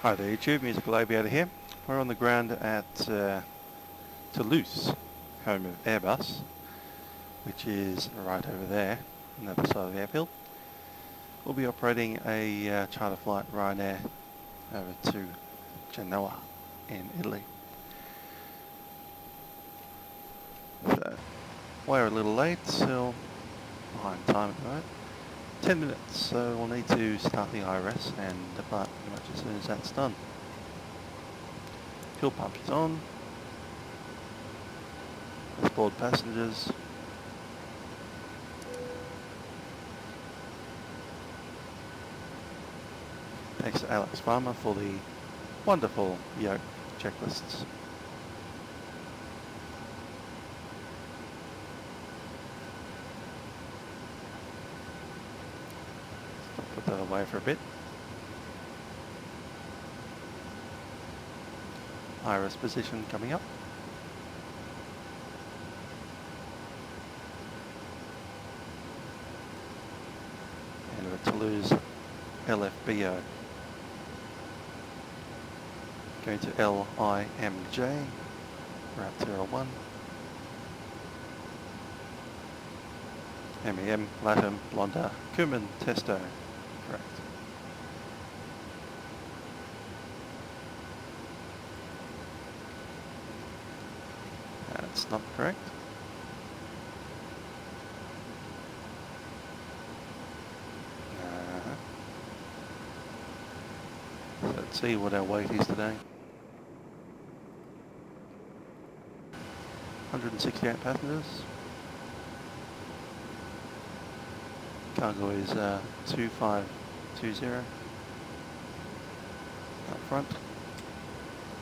Hi there YouTube, Musical Aviator here. We're on the ground at Toulouse, home of Airbus, which is right over there on the other side of the airfield. We'll be operating a charter flight Ryanair over to Genova in Italy. So, we're a little late, so behind time at the moment. 10 minutes, so we'll need to start the IRS and depart pretty much as soon as that's done. Fuel pump is on. Let's board passengers. Thanks to Alex Farmer for the wonderful yoke checklists. Put that away for a bit. IRS position coming up. And we're at Toulouse LFBO. Going to LIMJ, route 01. MEM, Latam, Blonda, Cumin, Testo. Correct. That's not correct. So let's see what our weight is today. 168 passengers. Cargo is 2520 up front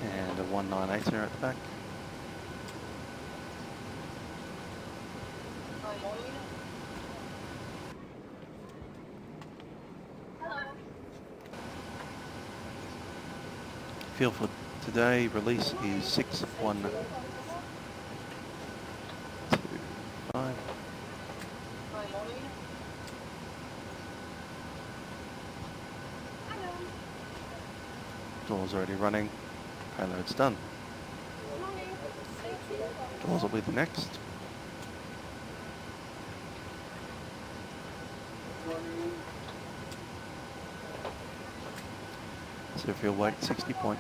and a 1980 at the back. Fuel for today release is 6125. Doors already running, payload's done. Doors will be the next. So fuel weight 60.2.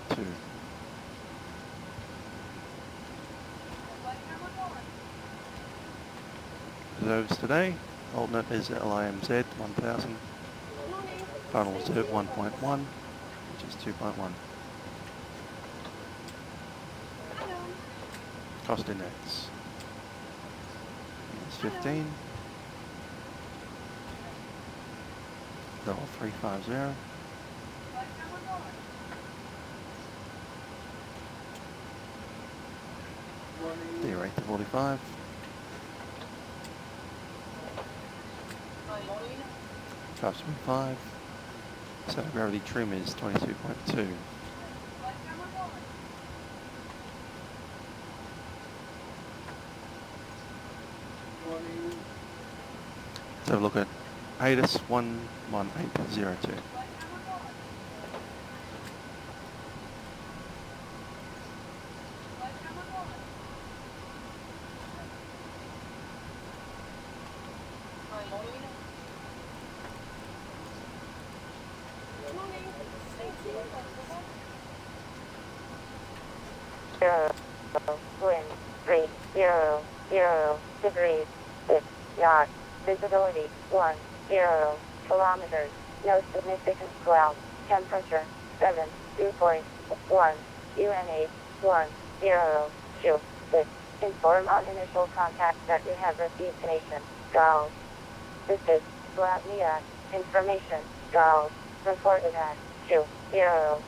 Reserves today, alternate is LIMZ 1000, final reserve 1.1, which is 2.1. Cost index is 15. $350. D rate to 45. Traps 5. So gravity trim is 22.2. Let's have a look at ATIS 11802. Wind 300 degrees 6 yacht. Visibility 10 kilometers. No significant cloud. Temperature 7 dew point 1 UNH 1026. Inform on initial contact that you have received information. Gulf. This is Latvia. Information. Gulf. Reported at 2000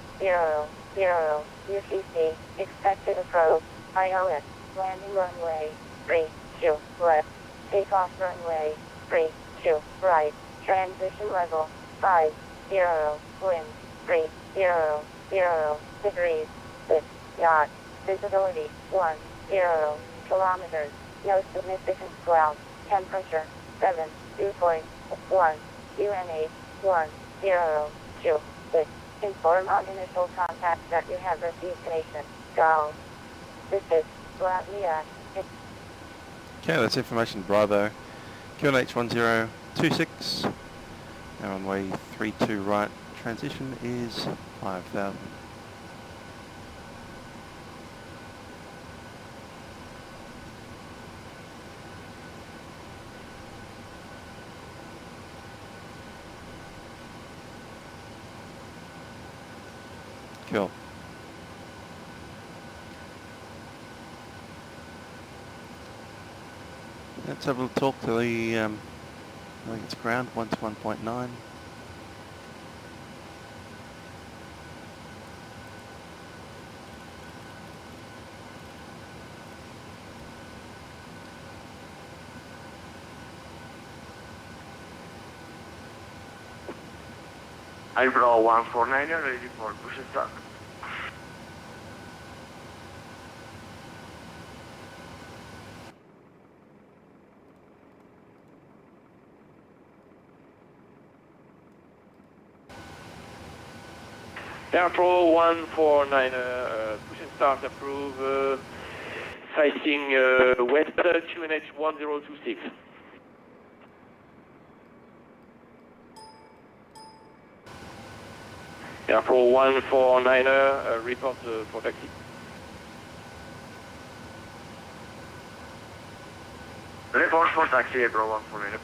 UTC. Expected approach. iOS. Landing runway 32 left. Takeoff runway 32 right. Transition level 50. Wind 300 degrees 6 yacht. Visibility 10 kilometers. No significant cloud. Temperature 7 dew point 1 UNH 1026. Inform on initial contact that you have received connection. Go. This is Latvia. Okay, that's information Bravo. QNH 1026. Now on way 32 right. Transition is 5,000. Cool. Let's have a little talk to the, I think it's ground, 1 to 1.9. Airflow 149 ready for push start. Airflow 149 push and start approve, facing west QNH 1026. Airflow 149 report for taxi. Report for taxi, Airflow 149.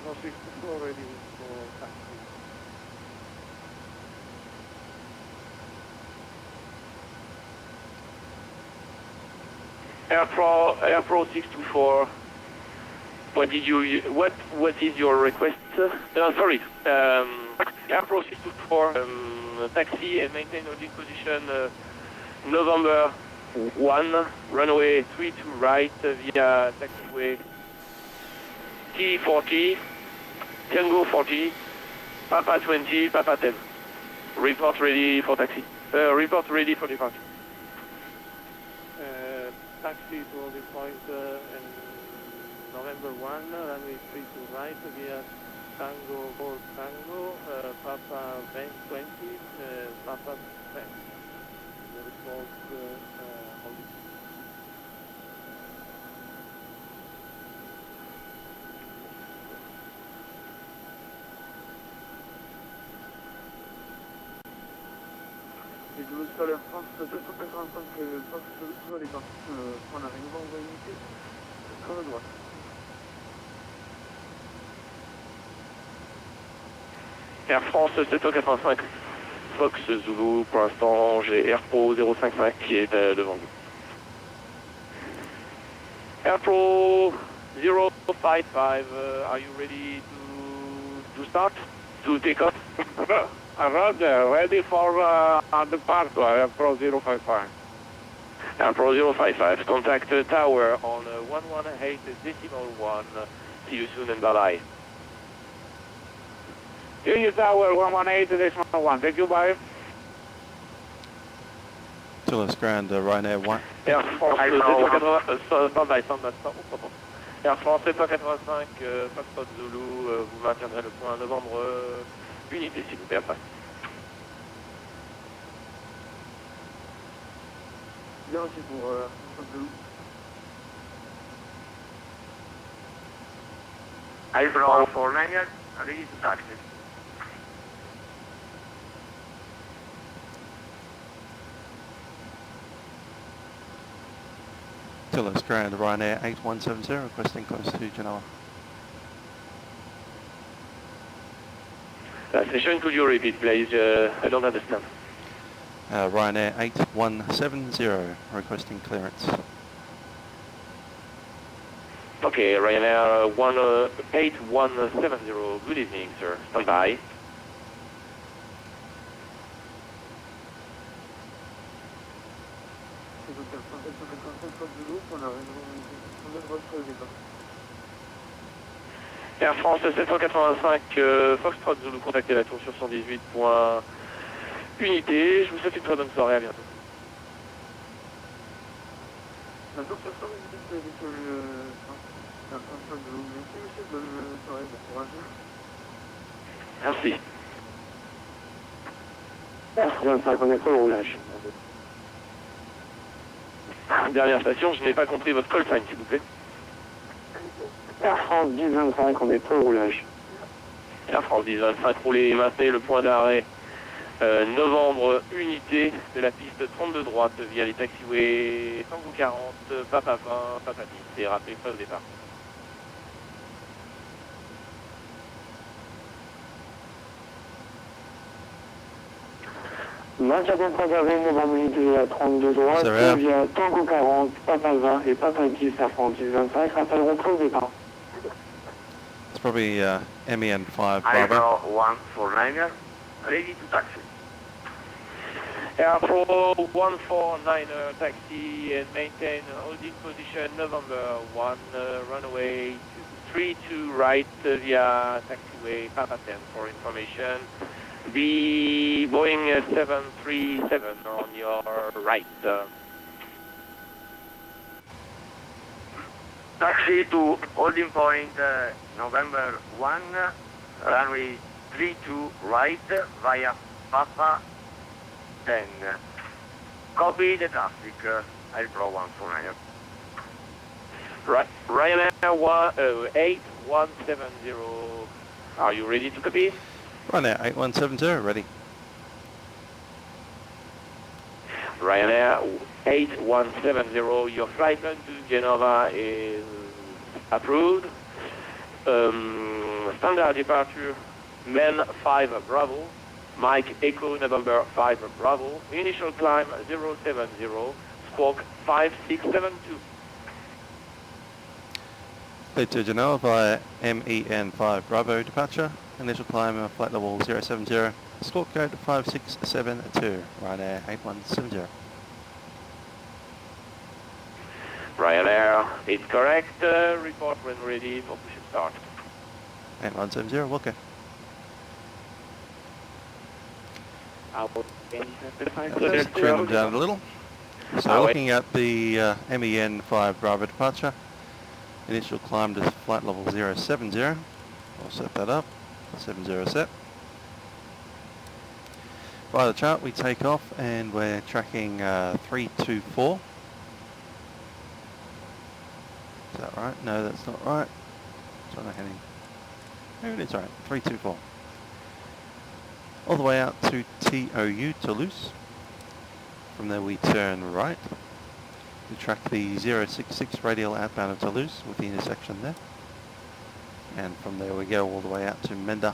No, 64 ready for taxi. Airflow 624. What is your request? Sorry. Airflow 624 taxi and maintain holding position November 1 runway 32 right via taxiway T40 Tango 40 Papa 20 Papa 10. Report ready for taxi. Report ready for departure. Taxi to holding point and November 1, runway 32 right via Tango 4 Tango, Papa 20, Papa 10. The report holding. Et Toulouse Air France 285 Fox Toulouse est parti prendre un réunion envoyé sur la droite. Air France 785 Fox Zulu, pour l'instant j'ai Airpro 055 qui est devant nous. Airpro 055, are you ready to start? To take off? Roger, ready for departure, Airpro 055. Airpro 055, contact tower on 118.1. See you soon and bye-bye. Union Tower 118.1, thank you, bye. Toulouse ground, Ryanair 1. Air France 785, Air France 785, Foxtrot Zulu, vous maintiendrez le point novembre, unité s'il vous plaît après. Bien aussi pour Toulouse. Airflow 149 ready to taxi. Toulouse ground, Ryanair 8170, requesting close to Genova. Station, could you repeat, please? I don't understand. Ryanair 8170, requesting clearance. Okay, Ryanair 8170, good evening, sir. Stand by. Air France 785, Foxtrot Zulu, contactez la tour sur 118 points unité. Je vous souhaite une très bonne soirée, à bientôt. La tour sur 118 sur le... Merci. R25, on est prêt au roulage. Dernière station, je n'ai pas compris votre call sign, s'il vous plaît. Air France 1025, on est prêt au roulage. Air France 1025, roulez, maintenez le point d'arrêt. Novembre, unité de la piste 32 droite via les taxiways Tango 40, Papa 20, Papa 10 et rappelez pas au départ. Maintien de point d'arrêt, novembre unité à 32 droite, Sérieux? via Tango 40, Papa 20 et Papa 10, Air France 1025, rappelleront prêt au départ. It's probably MEN5 Bravo. Aero 149er, ready to taxi. Air Pro 149er taxi and maintain holding position November 1 runway 32 right via taxiway Papa 10 for information. The Boeing 737 on your right. Taxi to holding point November 1, runway 32 right via Papa 10. Copy the traffic, Airpro 149er. Right, Ryanair 8170. Are you ready to copy? Ryanair 8170, ready. Ryanair 8170, your flight plan to Genova is approved. Standard departure, MEN 5 Bravo, Mike Echo November 5 Bravo, initial climb 070, squawk 5672. Cleared to Genoa via MEN5 Bravo departure. Initial climb flight level 070. Squawk code 5672. Ryanair 8170. Ryanair, it's correct. Report when ready for push and start. 8170, okay. Let's trim them down a little. So looking at the MEN5 Bravo departure, initial climb to flight level 070. I'll set that up, 70 set. By the chart we take off and we're tracking 324. Is that right? No, that's not right. It's on the heading. Maybe it is right, 324. All the way out to TOU, Toulouse. From there we turn right. We track the 066 radial outbound of Toulouse with the intersection there. And from there we go all the way out to Menda.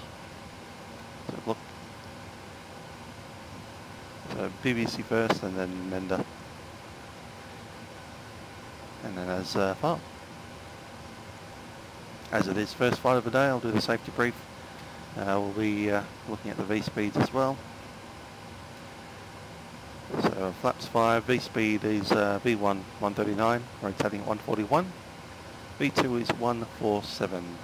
So look. So BBC first and then Menda. And then as far. As it is first flight of the day, I'll do the safety brief. We'll be looking at the V-speeds as well. So flaps 5, V-speed is V1 139, rotating 141. V2 is 147.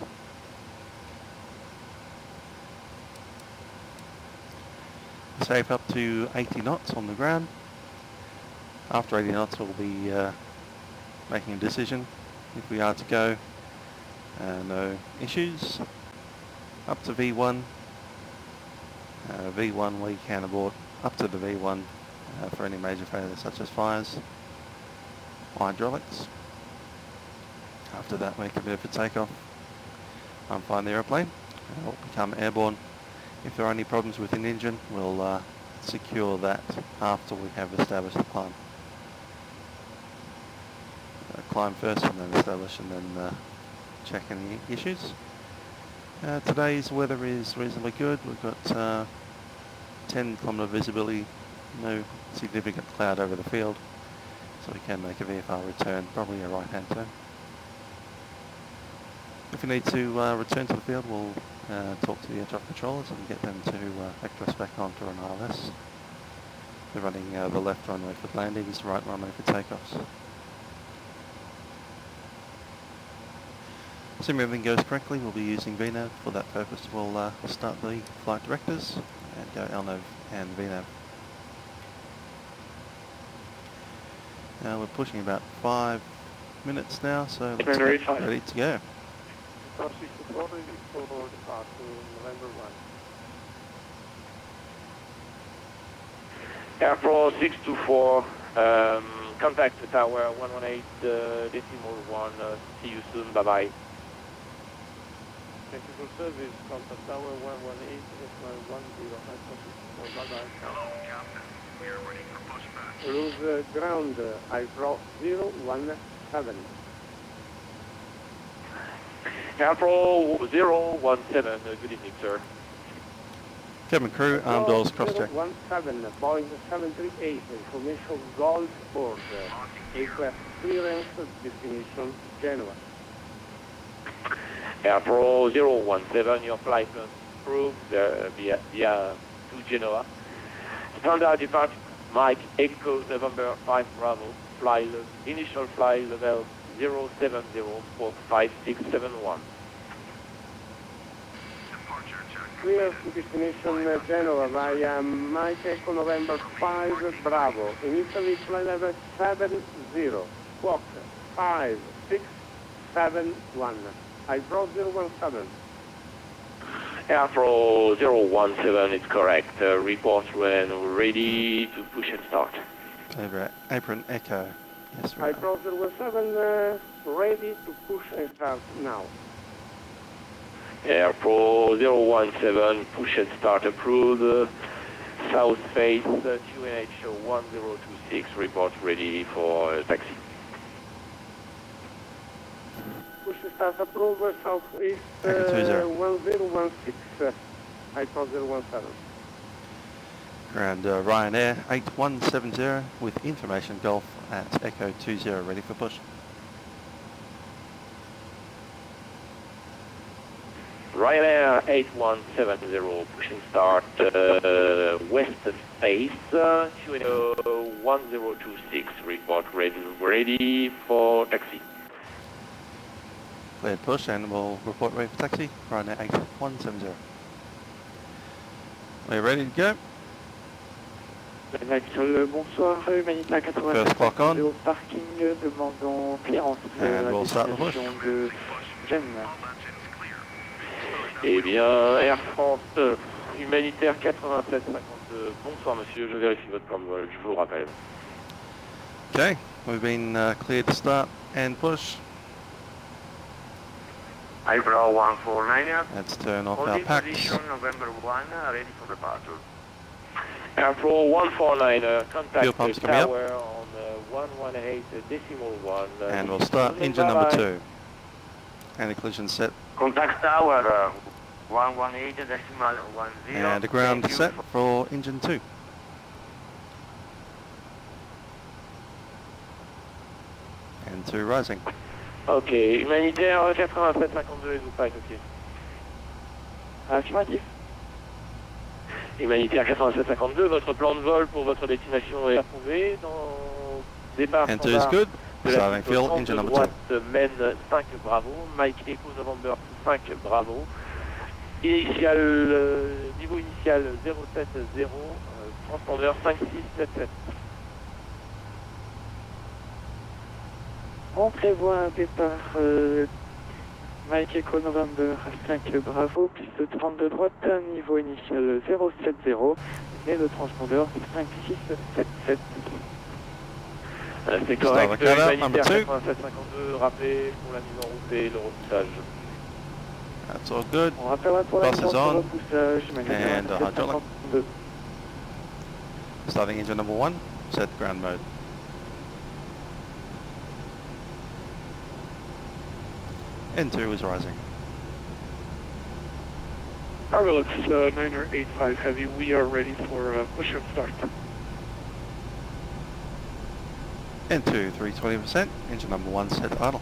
Safe up to 80 knots on the ground. After 80 knots we'll be making a decision if we are to go. No issues. Up to V1. V1 we can abort up to the V1 for any major failures such as fires or hydraulics. After that we can move for takeoff, unfine the aeroplane, and we'll become airborne. If there are any problems with an engine, we'll secure that after we have established the climb. Climb first and then establish and then check any issues. Today's weather is reasonably good. We've got 10 kilometre visibility, no significant cloud over the field, so we can make a VFR return, probably a right hand turn. If we need to return to the field, we'll talk to the air traffic controllers and get them to vector us back onto an ILS. They're running the left runway for landings, the right runway for takeoffs. Assuming everything goes correctly, we'll be using VNAV. For that purpose, we'll start the flight directors and go LNAV and VNAV. Now we're pushing about 5 minutes now, so let's get ready to go. Air Pro 624, contact the tower 118.1. See you soon, bye bye. Technical service, contact tower 118.1. Bye bye. We are ready for pushback. Toulouse ground, Pro 017. Air Pro 017, good evening, sir. Cabin crew, arm doors cross-check. 017, Boeing 738, information Golf board, aircraft clearance, destination Genova. Air Pro 017, your flight was approved via to Genoa. Standard departure, Mike Echo November 5 Bravo, initial fly level 070 for 5671. Clear to destination Genova via Mike Echo November 5 Bravo, initially fly level 70, squawk 5671. Pro 017. Air Pro 017 is correct. Report when ready to push and start. Over apron echo. Yes, we are. Pro 017, ready to push and start now. Air Pro 017, push and start approved. South face, QNH 1026, report ready for taxi. Push and start approved, southeast Echo 20. 1016, Pro 017. Ground Ryanair 8170 with information Golf at Echo 20, ready for push. Ryanair 8170, push and start west face, QNH 1026, report ready for taxi. Cleared push and we'll report ready for taxi. Ryanair 8170. We're ready to go. Bonsoir, Humanita 87, First clock on. au parking, demandons clearance de And la we'll start the push. destination de Gênes. Eh bien, Air France humanitaire 8752. Bonsoir monsieur, je vérifie votre plan de vol, je vous rappelle. Okay, we've been cleared to start and push. Pro 149, Let's turn off our holding packs. position November 1, ready for departure. Air Pro 149, contact Fuel pumps the coming up. tower on 118.1. And we'll start engine number 2. And the collision set. Contact tower 118.10. And the ground Thank you set for engine 2. And 2 rising. Ok, humanitaire 8752, et vous pas ok. Affirmatif. Humanitaire 8752, votre plan de vol pour votre destination est approuvé. Dans départ And 2 is standard good. de la Starting piste fuel, 30 engine de number 2. droite, mène 5 Bravo, Mike Echo November 5 Bravo. Niveau initial 070, transpondeur 5677. On prévoit un départ Mike Echo November 5 Bravo, piste 30 de droite, niveau initial 070, et le transpondeur 5677. C'est correct, Start the cutout, number humanitaire 2. 8752, rappelé pour la mise en route et le repoussage. That's all good. On rappellera pour la Bus mission is de on. repoussage, humanitaire And hydraulic. 8752. Starting engine number 1. Set ground mode. N2 is rising. Orbx 985 Heavy, we are ready for push and start. N2 320%. Engine number 1 set idle.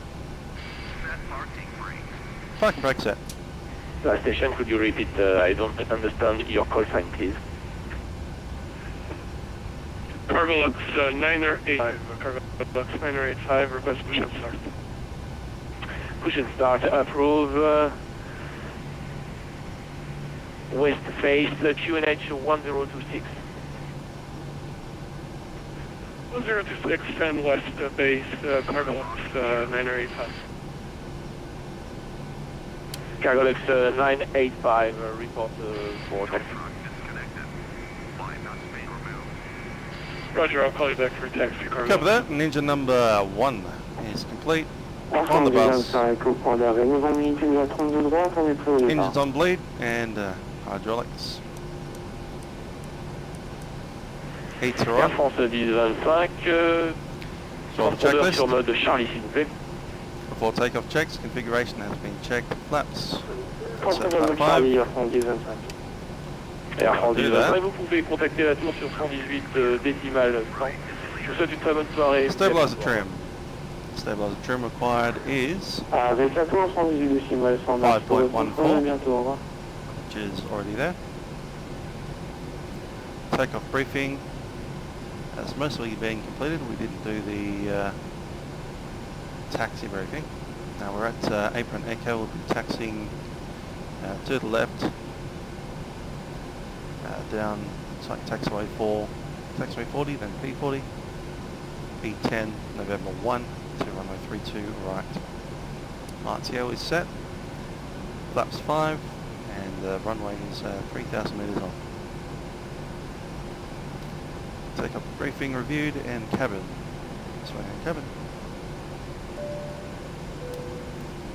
Parking brake set. Last station, could you repeat? I don't understand your call sign, please. Orbx 985, Orbx 985, request push and start. Push and start, approve. West face, QNH 1026. 1026 and west base, Cargolux 985. Cargolux 985, report for taxi. Roger, I'll call you back for taxi cargo. Cover that, and engine number 1 is complete. On the bus. Engines on bleed and hydraulics. Heats are Air on. France 10-25, Show the transpondeur sur checklist. mode Charlie s'il vous plaît. Before takeoff checks, configuration has been checked. Flaps. Set Transpondeur flap 5. Charlie, Air France 10-25. Air France Do 10-25, that. vous pouvez contacter la tour sur 118 décimales 100. Je vous souhaite une très bonne soirée. Stabilizer trim. Stabilizer trim required is, Avec la tour 118 décimales 100, merci pour votre 5.14. contrôle, à bientôt, au revoir. which is already there. Takeoff briefing has mostly been completed. We didn't do the taxi briefing. Now we're at Apron Echo. We'll be taxiing to the left down. It's like taxiway 4, taxiway 40, then P40, B10, November 1 to runway 32 right. RTO is set. Flaps 5 and the runway is 3,000 metres off. Takeoff briefing reviewed and cabin. This way cabin.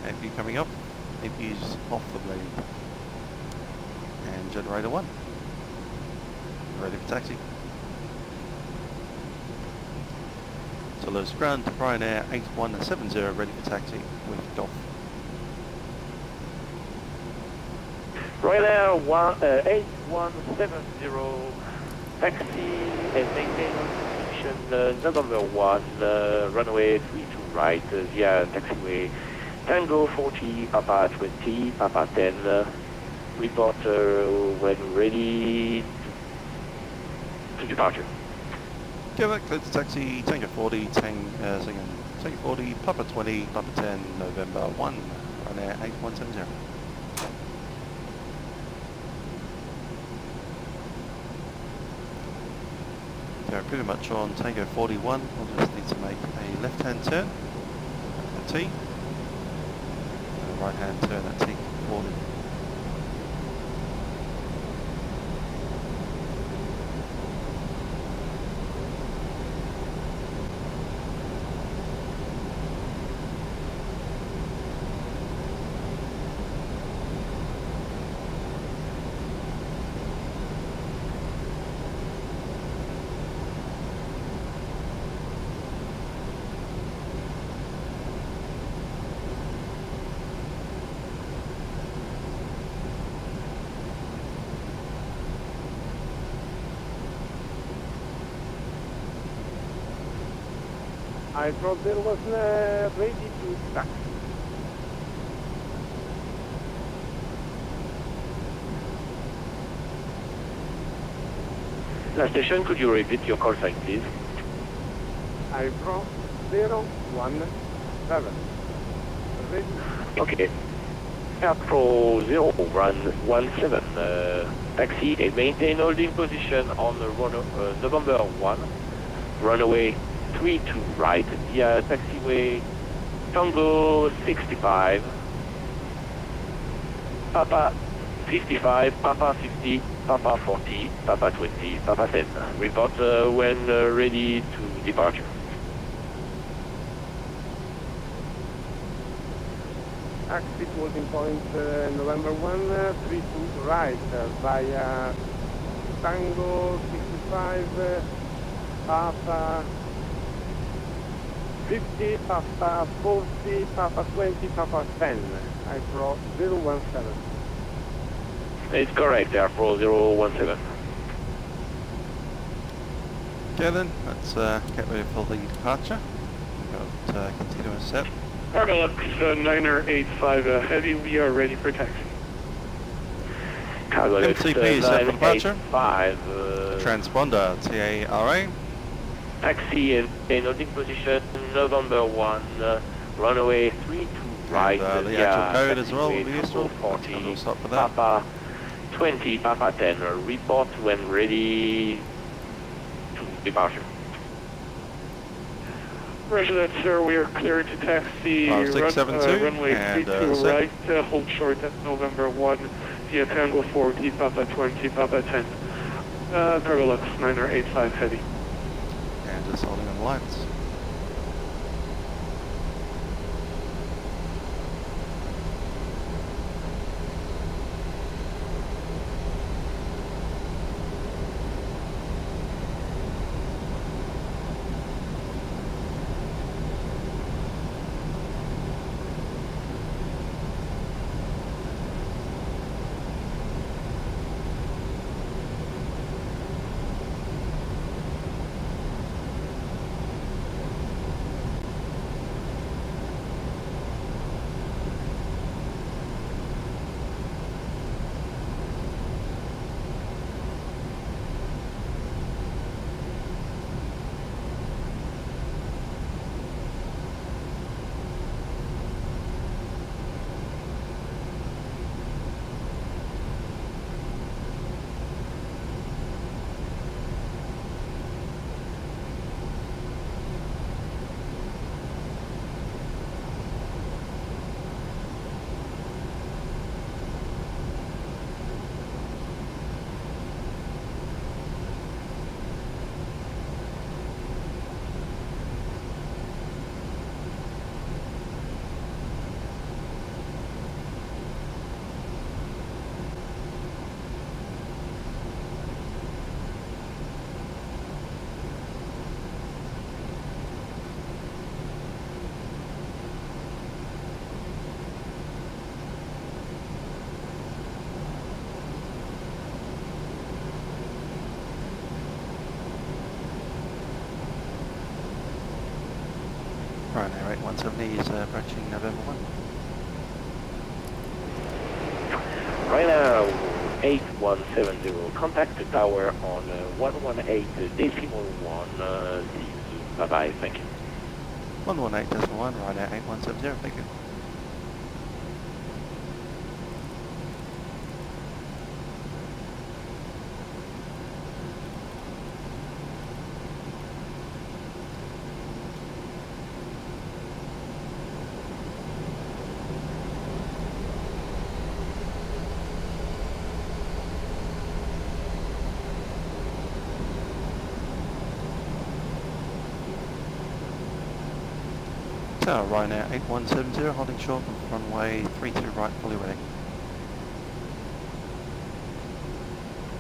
APU coming up. APU's off the blade. And generator 1. Ready for taxi. Toulouse ground to Ryanair 8170 ready for taxi with Golf. Ryanair 8170, taxi and maintain on position November 1, runway 32 right via taxiway Tango 40, Papa 20, Papa 10. Report when ready to departure. Quebec, clear to taxi, Tango 40, Tango 40, Papa 20, Papa 10, November 1, Ryanair 8170. They're pretty much on Tango 41. We'll just need to make a left-hand turn at T, and a right-hand turn at T40. I thought there was ready to start. Last station, could you repeat your call sign, please? I brought 017. Ready? Okay. Air Pro 017, taxi and maintain holding position on the November 1, runway 32 right via taxiway Tango 65, Papa 55, Papa 50, Papa 40, Papa 20, Papa 10. Report when ready to departure. Exit holding point November 1, 32 right via Tango 65, Papa 50, Papa 40, Papa 20, Papa 10. I brought 017. It's correct, Air Pro 017. Okay then, let's get ready for the departure. We've got continuous set. Orbx 985 Heavy, we are ready for taxi. Cargo MCP is set for departure. 985, Transponder TARA. taxi and holding position November 1, runway 32 right. And the via actual code as well will be taxiway useful. 40, And we'll stop for that. Papa 20, Papa 10. Report when ready to departure. Roger that, sir. We are clear to taxi 5672 runway and, 32 set. right, hold short at November 1 via Tango 40, Papa 20, Papa 10. Cargolux 985 Heavy. just holding on the lights. Ryanair 8170 is approaching November 1. Ryanair 8170, contact the tower on 118.1. See you soon. Bye bye, thank you. 118.1, Ryanair 8170, thank you. Tower Ryanair 8170, holding short of runway 32 right, fully ready.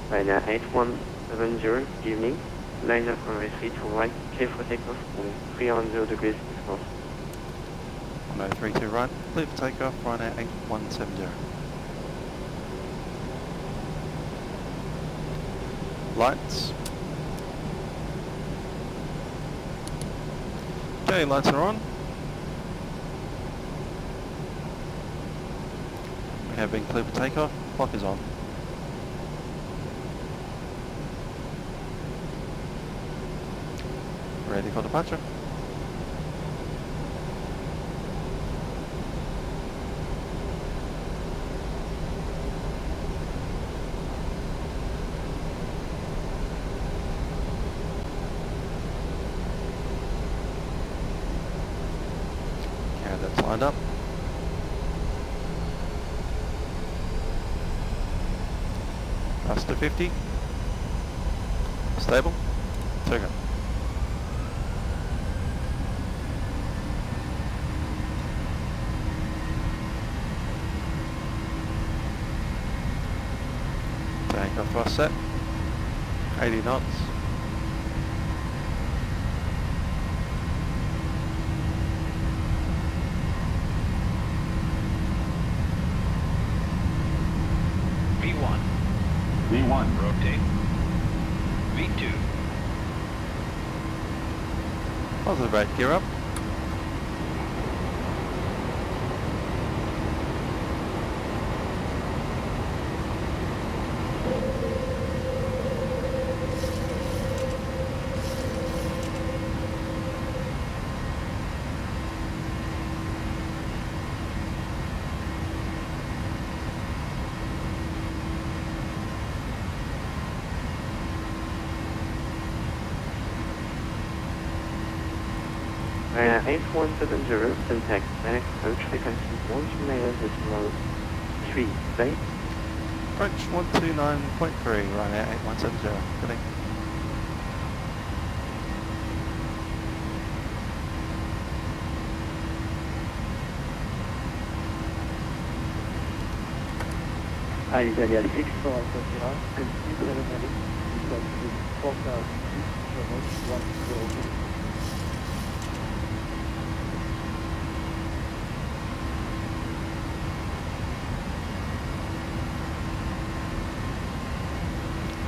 Ryanair 8170, evening. Line up runway 32 right, clear for takeoff, 300 degrees north. Runway 32 right, clear for takeoff, Ryanair 8170. Lights. Okay, lights are on. We have been cleared for takeoff, clock is on. Ready for departure. Candidates lined up. Master 50. Stable. Take it. Takeoff thrust set. 80 knots. V1, rotate. V2. Positive rate, gear up. Ryanair 8170, syntax, direct approach, frequency 129.3, right? Approach 129.3, Ryanair 8170. Good day. Alitalia 6 for Alpha Sierra, continue preliminary, report to 4000 feet, Toulouse 10.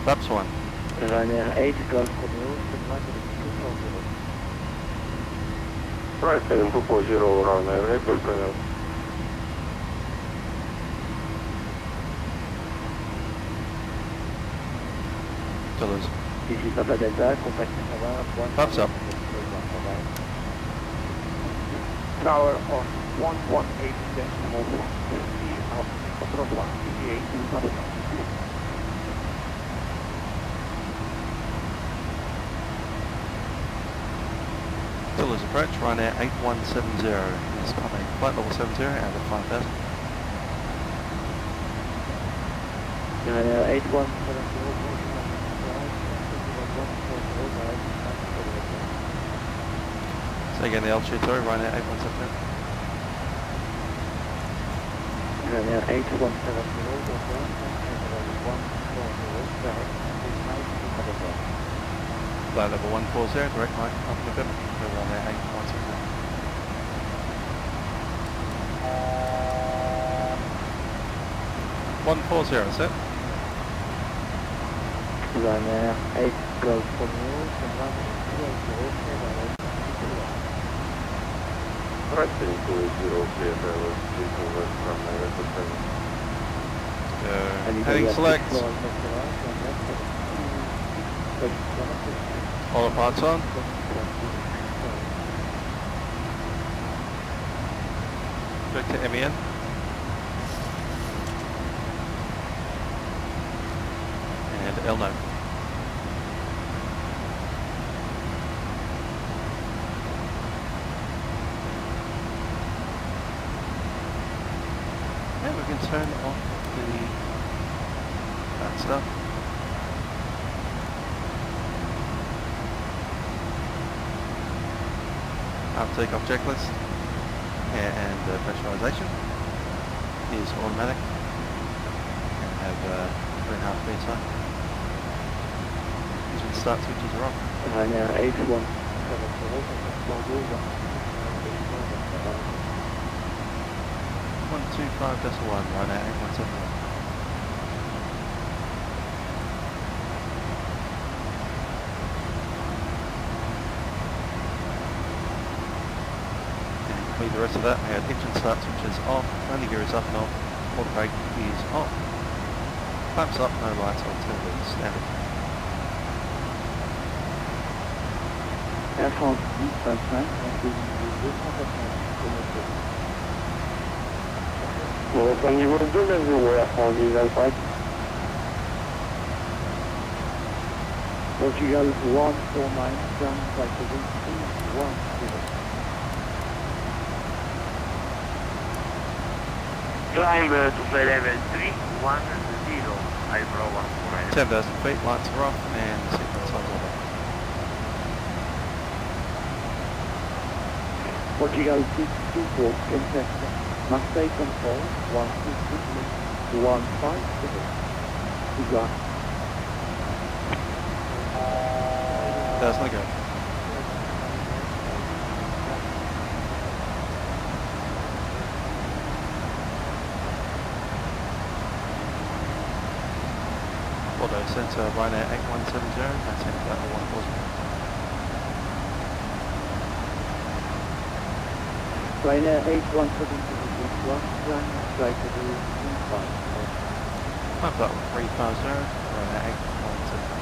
Flaps 1. Ryanair 8, Golf Romeo, stand by for 240. Right, 7240, Ryanair 8, Golf Romeo. Toulouse. Ici Papa Delta, contact 1. Flaps up. Tower on 118 decimal 50 of control 158 in Dublin. Toulouse approach, Ryanair 8170 is coming flight level 70 out of 5000. Ryanair 8170, Say again the altitude, sorry, Ryanair 8170. Ryanair 8170, Flight level 140, direct line up November, Ryanair 8170. set. Ryanair 8 Golf Romeo, stand by for 280, Right, 7280, clear for west from Heading select. All parts on. Back to MEN. And L9. And we can turn off that stuff. Takeoff checklist and pressurization is automatic and have 3.5 psi. Engine start switches are off. Ryanair 8170, 125.1, Ryanair 8171. The rest of that, we had engine start switches off, landing gear is up and off, auto brake is off, flaps up, no lights on, turbo standard. Air France 10 On est au niveau 2 de 0, Air France 10 Portugal 149, down by 210. Climb to flight level 310, April 149. 10,000 feet, lights are off, and sequence on order. Portugal 624, contact Marseille control 126, 150. Goodbye. 1,000 to go. Auto sensor Ryanair 8170, that's in flight level 140. Ryanair 8170, plan flight to the 5. Climb flight level 350, Ryanair 8170.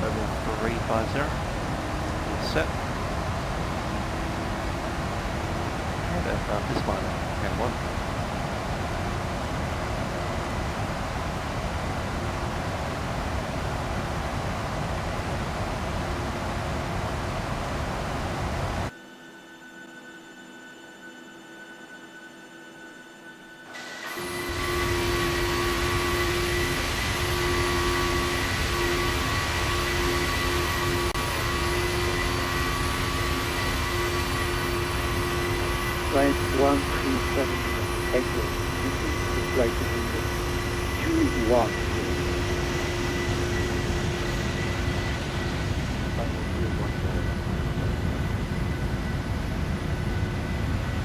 Level 350 is set. And aircraft is liner and 1. Flight 137. Thank you. This is the flight number 21.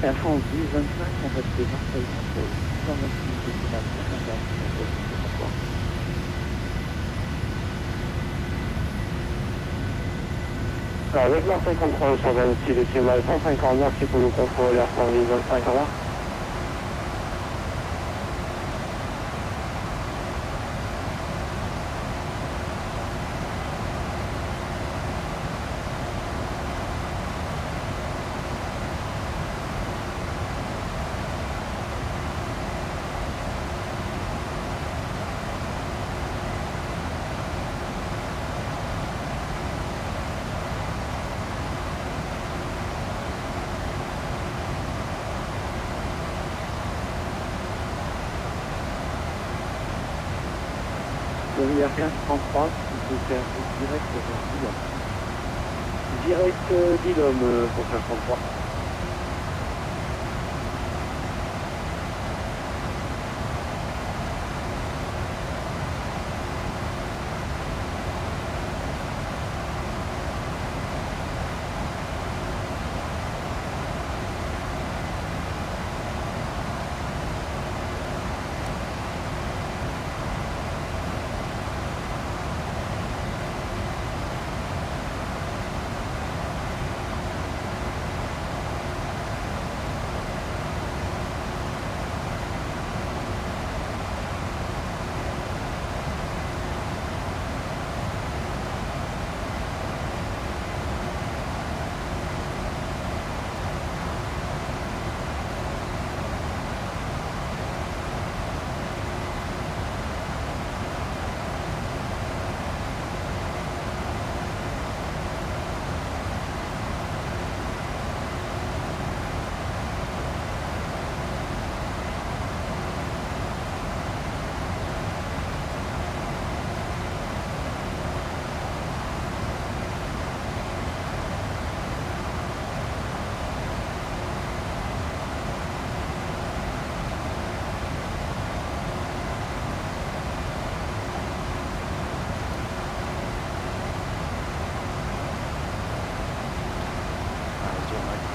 Air France 1025, contactez Marseille Control, 128 décimales 51 pour Avec Marseille Control, 126 décimales 150, merci pour le contrôle Air France 1025, au revoir. Ryanair 1533, il peut faire direct vers Dublin. Direct Dublin pour 1533.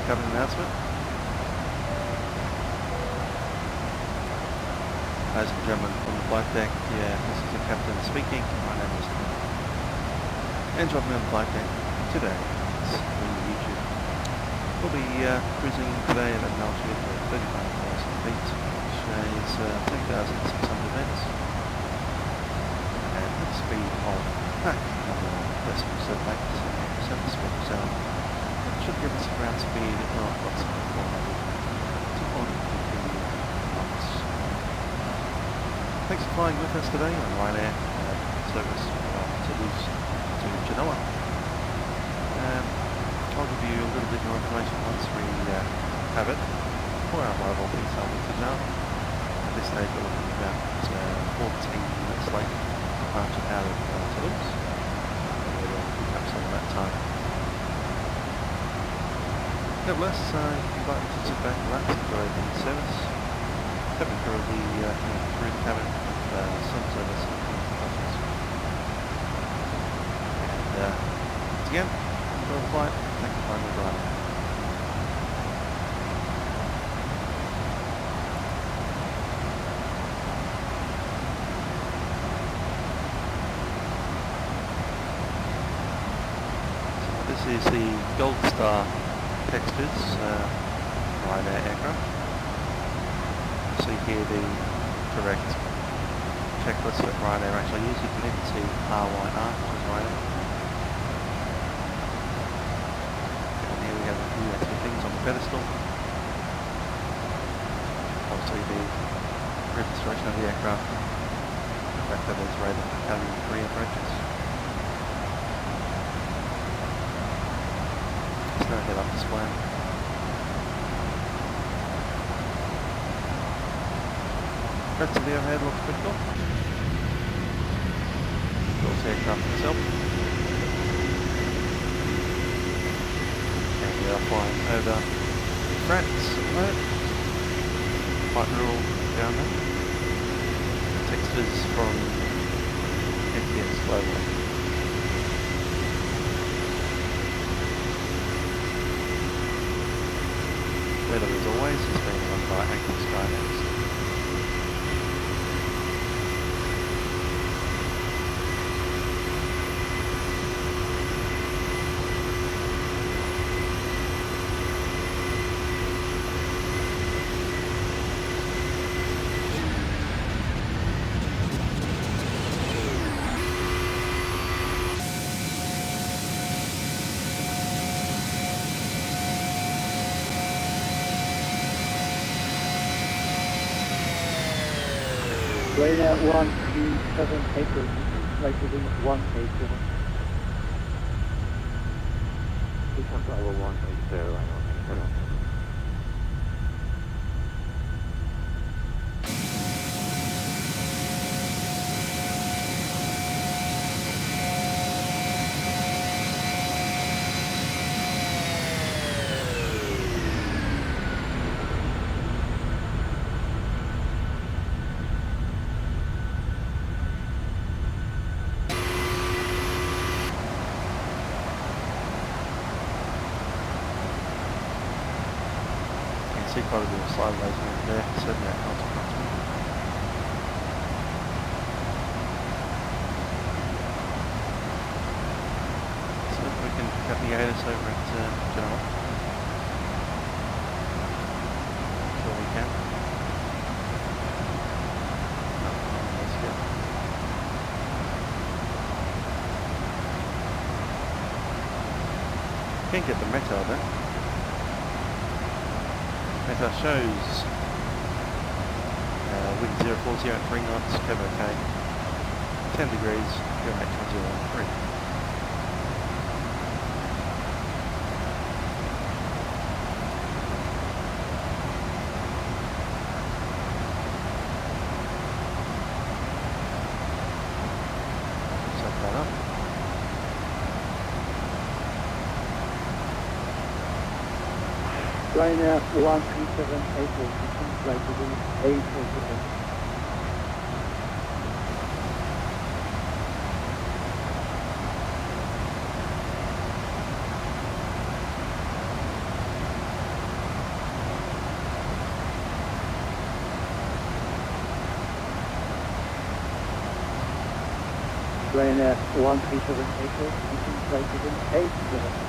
Got an announcement. Ladies and gentlemen, from the flight deck, this is the captain speaking. My name is and joining me on the flight deck today is YouTube. We'll be cruising today at an altitude of 35,000 feet, which is 3,600 meters, and with a speed of decimal 7 speed of sound. Should give us a ground speed of approximately 400 to 450 knots. Thanks for flying with us today on Ryanair service from Toulouse to Genova. I'll give you a little bit more information once we have it for our arrival detail to now. At this stage we're looking about 14 minutes late departure out of Toulouse. We'll pick up some of that time. Nevertheless, invite you to sit back, relax, enjoy the service. Cabin crew will be through the cabin with some service and functions. And once again, enjoy the flight. Thank you for flying with Ryanair. So this is the Gold Star textures, Ryanair aircraft. You see here the correct checklist that Ryanair actually uses. You can even see RYR, which is Ryanair. And here we have a few extra things on the pedestal. Obviously the registration of the aircraft, the fact that it's rated for category 3 approaches. No head-up display. Rest of the overhead looks pretty cool. Toulouse aircraft itself. And we are flying over France at the moment. quite rural down there. Text is from FTX Global. Weather as always has been run by Active Skynex. Ryanair 13780, flight within 180. Become Bravo 180, I know. See quite a bit of sideways movement there, certainly that consequence. So we can cut the ATIS over at Genova. Sure we can. No, that's good. Can't get the metal though. Meta shows wind 040 at 3 knots, Kevo K, 10 degrees, QNH 1013. Set that up. Ryanair 13780, flight within 840. Ryanair 13780, flight within 840.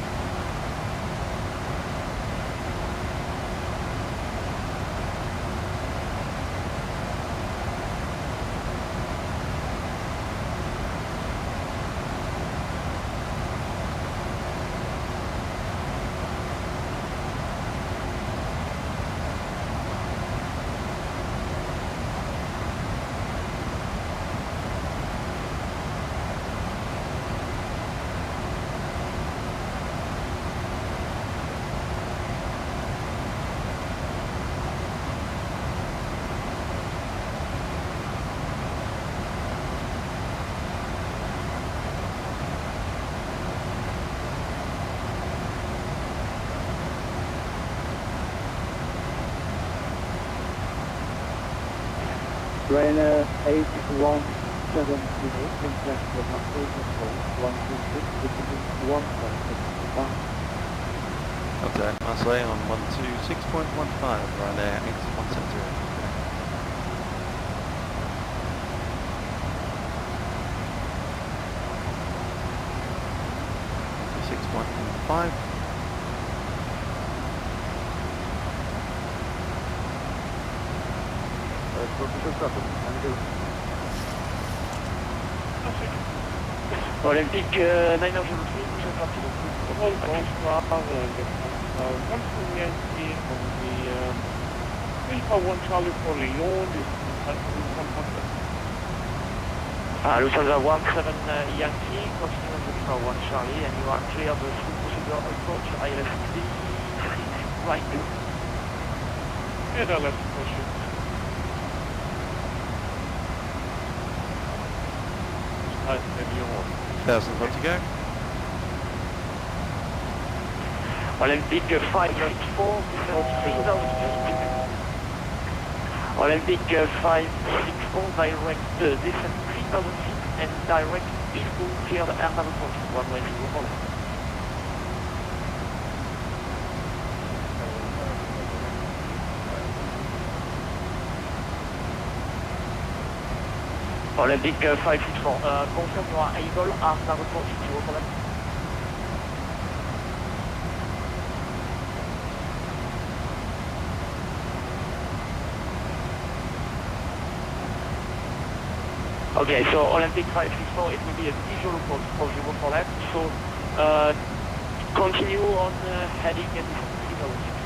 Ryanair 8170, international number control 126, decision 1.6. Okay, Marseille on 126.15, Ryanair 8170. Five. Olympic 903, push parti donc bonsoir, once we entry on the Alpha 1 Charlie for Lyon, this is Lufthansa 17 Yankee, continue on Alpha 1 Charlie, and you are clear the full procedure approach ILFC, right. And our left approach. 1,000 foot to go. Olympic 564, 3000 feet. Olympic 564, direct descent 3,000 feet and direct Pisco cleared air level 40, runway 04 left. Olympic 564, confirm you are able after report 04 left. Okay, so Olympic 564, it will be a visual approach for 04 left, so continue on heading at 3006.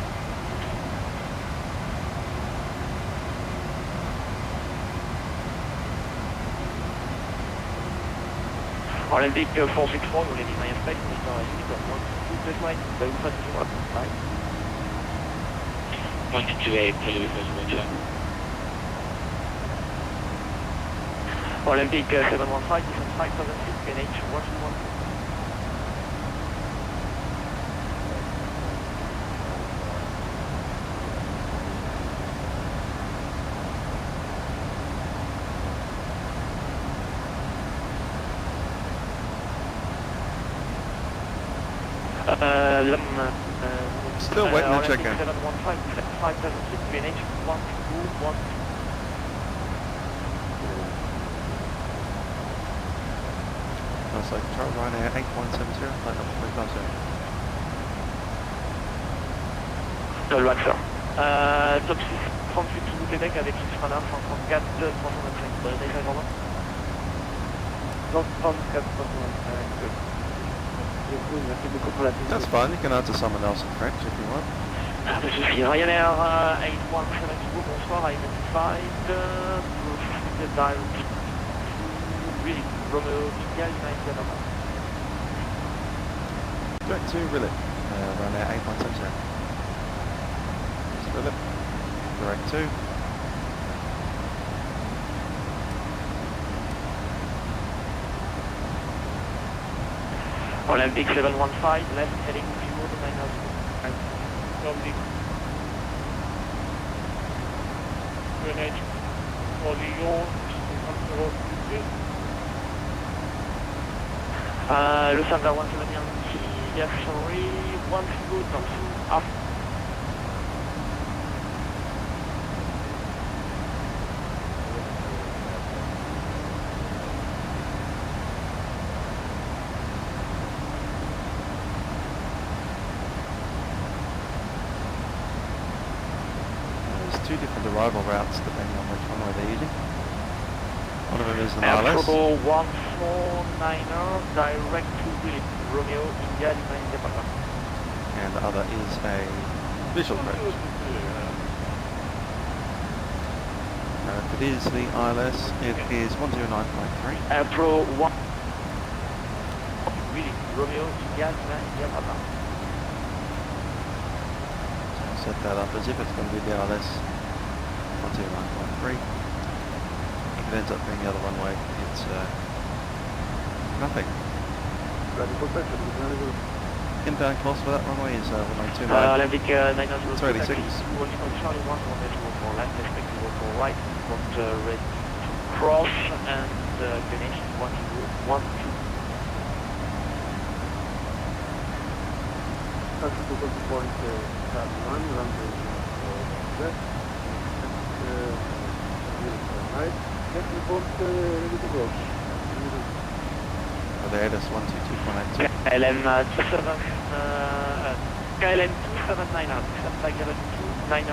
Olympic 464, you're leaving my airspace, Mr. Unicorn 122, this way, the U-5 up, bye. 128, Olympic 715, descent 5,000 feet, PNH 121. Still waiting to check in. 715, 5,000 feet, PNH 121. Looks like control Ryanair 8170, flight number 350. Tolouse, sir. Top 6, 38 sous Québec avec Radar 134, 325. Bonne année, Jean-Jean. 134, 325. Merci beaucoup pour la piste. That's fine, you can answer someone else in French if you want. Pas de souci. Ryanair 8172, bonsoir, identified, proceed direct really Romeo India United Genova. Direct to Rillet, Ryanair 8170. Rillet, direct to. Olympic 715, left heading 0900. Olympic PNH for Lyon, le serveur 170, sorry, 1 to go, down to Two different arrival routes depending on which runway they're using. One of them is the ILS. Approval 149er, direct to William, Romeo, India, Lima, India, Papa. And the other is a visual approach. If it is the ILS, it is 109.3. Approval 1, William, Romeo, India, Lima, India, Papa. So I'll set that up as if it's going to be the ILS. 109.3. If it ends up being the other runway, it's nothing. Inbound course for that runway is 1029. Olympic 900. 286. Charlie 1, for left, expect to go for right, got ready to cross, and finish 1 to 1 2. That's the point 1, runway right. Next report ready to go. For the Airbus 122.82. KLM 27, KLM 279, flight level 290.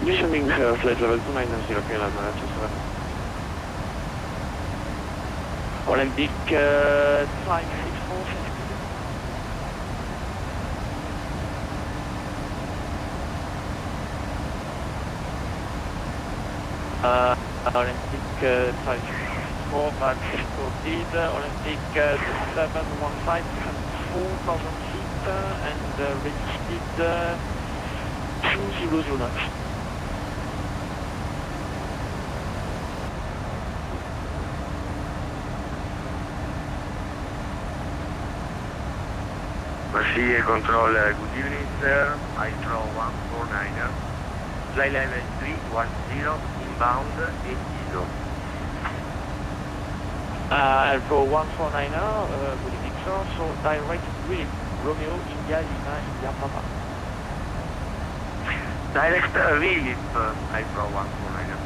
Missioning flight level 290, KLM 27. Olympic 564. Olympic 564, back proceed, Olympic 715, 4,000 feet, and reached 200 knots. Marseille control, good evening sir, I throw 149er. flight level 310 inbound 80. Alpha 149er, good evening sir, so direct green, Romeo, India, Lima, India, Papa. Direct relief, Alpha 149er.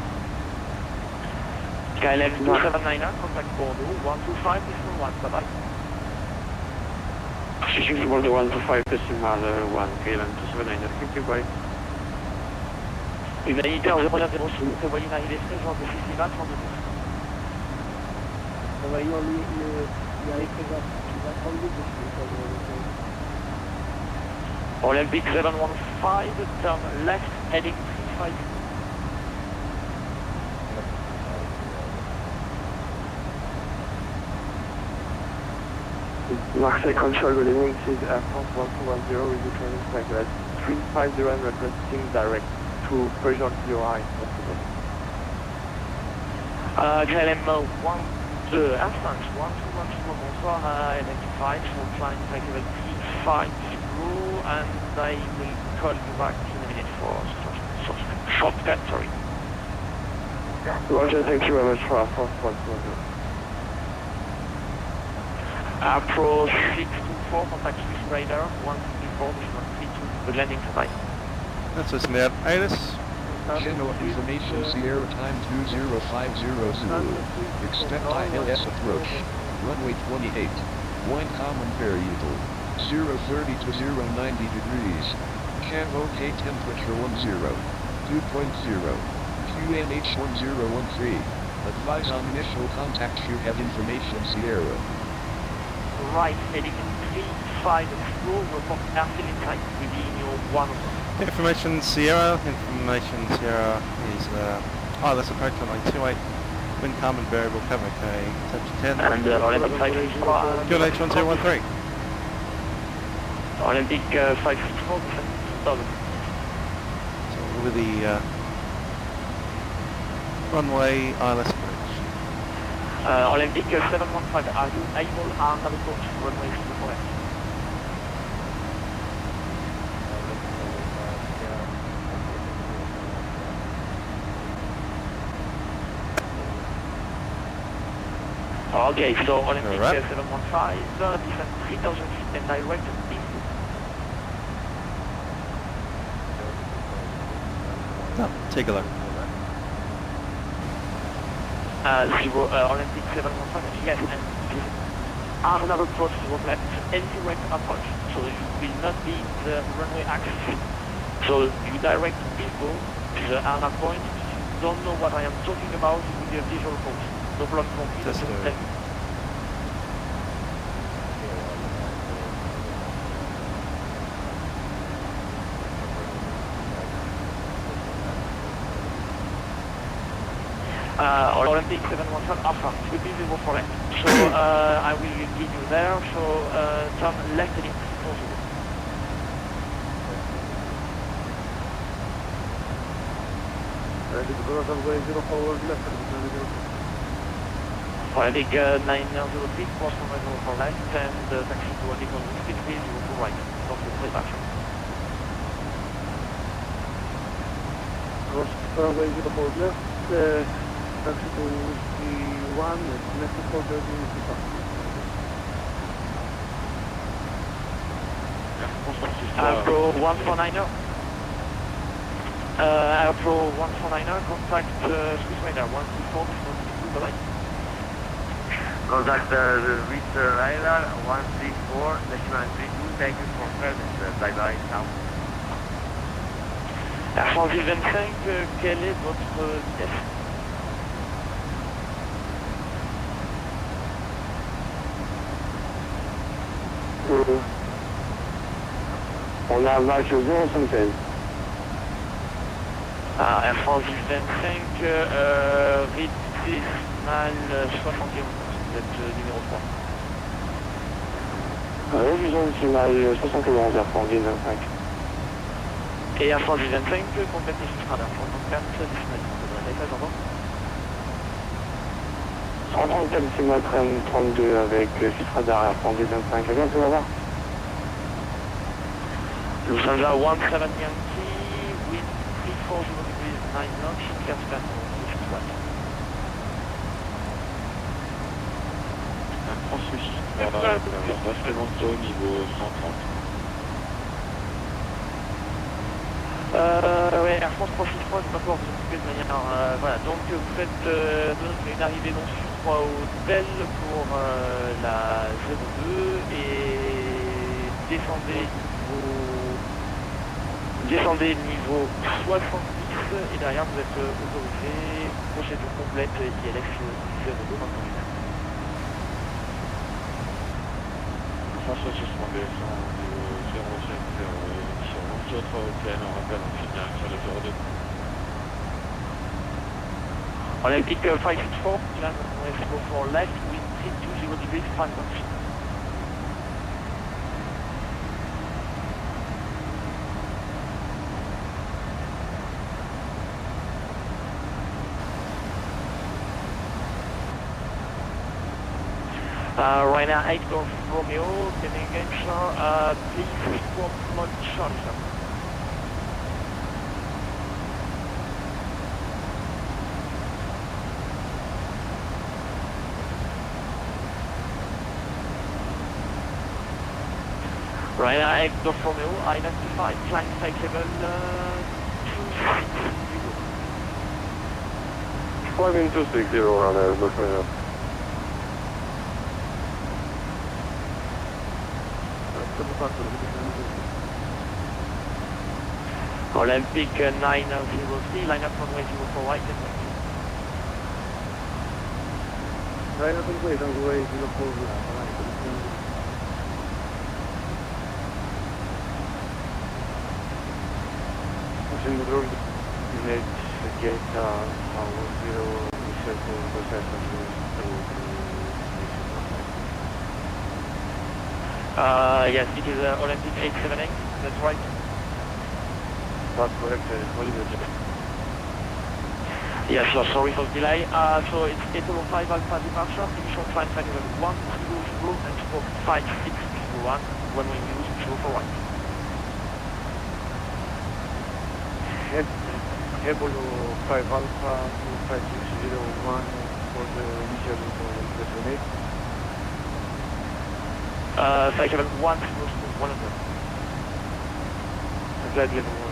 KLM 279er, contact Bordeaux, 125, decimal 1, bye-bye. Switching to Bordeaux 125, decimal 1, KLM 279er, thank you, bye. Humanité en 090, si vous prévoyez une arrivée très genre de 6 Lima, 32. Olympic 715, turn left, heading 35. Marseille Control, good evening, this is Air France 1210 with the training cycle at 350 and requesting direct to Persian UI. KLM 1, Air France 1210, bonsoir, identified, so flying type level 350, and I will call you back in a minute for shortcut, sorry. Roger, thank you very much for Air France 1210. Approach 624, contact Swiss Radar 164, decimal 32, good landing tonight. That's us now, ATIS. Genoa information Sierra time 20500. Expect ILS approach. Runway 28. Wind common variable. 030 to 090 degrees. Cam OK temperature 10. 2.0. QNH 1013. Advise on initial contact you have information Sierra. Right, heading 35, report airfield in sight within your 1 o'clock. Information Sierra is ILS approach runway 28, wind calm and variable, cover OK, temperature 10. And Olympic 554. QNH 1013. Olympic 554, Dublin. So with the runway ILS approach. Olympic 715, are you able on the approach runway 4? Okay, so Olympic 715, descent 3,000 feet and direct east. No, take a look. Olympic 715, yes, and another approach to left, indirect approach, so you will not be the runway axis. So you direct people to the Arna point. If you don't know what I am talking about, it will be a visual approach. No block from me. Olympic 715 Alpha, it will be visible for left. So I will lead you there, so turn left heading 40. Olympic 903, cross from for left, and taxi to Olympic 163, 0 right, not the play back. Cross runway 04 left, taxi to Whiskey 1, next to Fort Pro 149er. Pro 149er, contact Swiss Radar 124, bye-bye. Contact with Ryanair 134, decimal 32, thank you for service, bye-bye, now. Air France 25, quelle est votre vitesse? On a vache 076. Air France 25, rythme décimal 71, vous êtes numéro 3. Révision décimale 71, Air France 25. Et Air France 25, complètement sur radar, 134 décimal, au revoir. 134 décimal 32 avec chiffre radar Air France 25, à bientôt, au revoir. Lufthansa 17 Yankee, wind degrees, 9 knots, clear to land on Swift 1. France Swift 3, Airbus Levante au niveau 130. Ouais, Air France Profil 3, c'est pas pouvoir vous occuper de manière... voilà, donc vous faites une arrivée dans Sud 3 hôtel pour la 02 et descendez niveau 70 et derrière vous êtes autorisé, procédure complète, ILF 02 maintenant. François suspendé sur 070 sur 11 autres hôtels, on rappelle, on finit sur le 02. Olympic 564, land on FTX for left, wind 320 degrees, 5 knots. Ryanair 8 Golf Romeo, can you engage, please swap mod Charlie, sir. Ryanair 8 Golf Romeo, identified, climb flight level 260. Climbing 260 Ryanair, Golf Romeo. Olympic 903, line up runway 04 right and Line up runway 04 right. Pushing the road, unit gate, our 0 circle processor yes, it is Olympic 878, that's right. That's correct, what is it? Yes, so sorry for the delay. So it's 805 Alpha departure, initial climb flight level 1, 0, and stroke 5601, when we use 04 right. Apollo 5 Alpha to 5601 for the initial detonate. Flight level 1, 100. Flight level 1.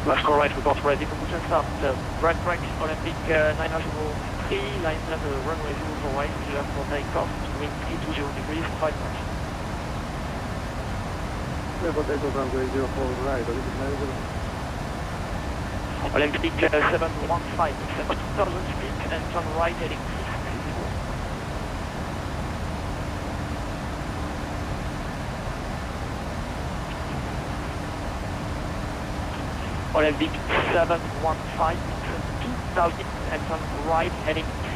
Moscow right, report ready for push and start. Right brake, Olympic 903, line up runway 04 right, clear for takeoff, wind 320 degrees, 5 knots. Runway 04 right, Olympic 715, 2000 speed and turn right heading 660. Olympic 715, 2000 and turn right heading 360.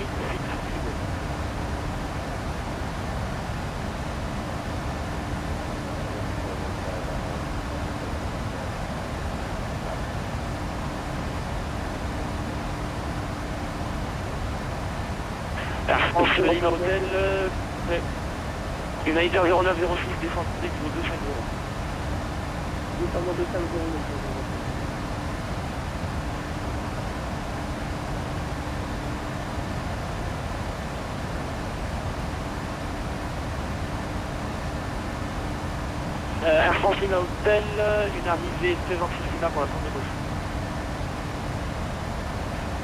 Air France Lille Hotel, United 0906, descendez niveau 250. Descendant 250. Air France Lima Hotel, une arrivée très anticipée pour la prendre de gauche.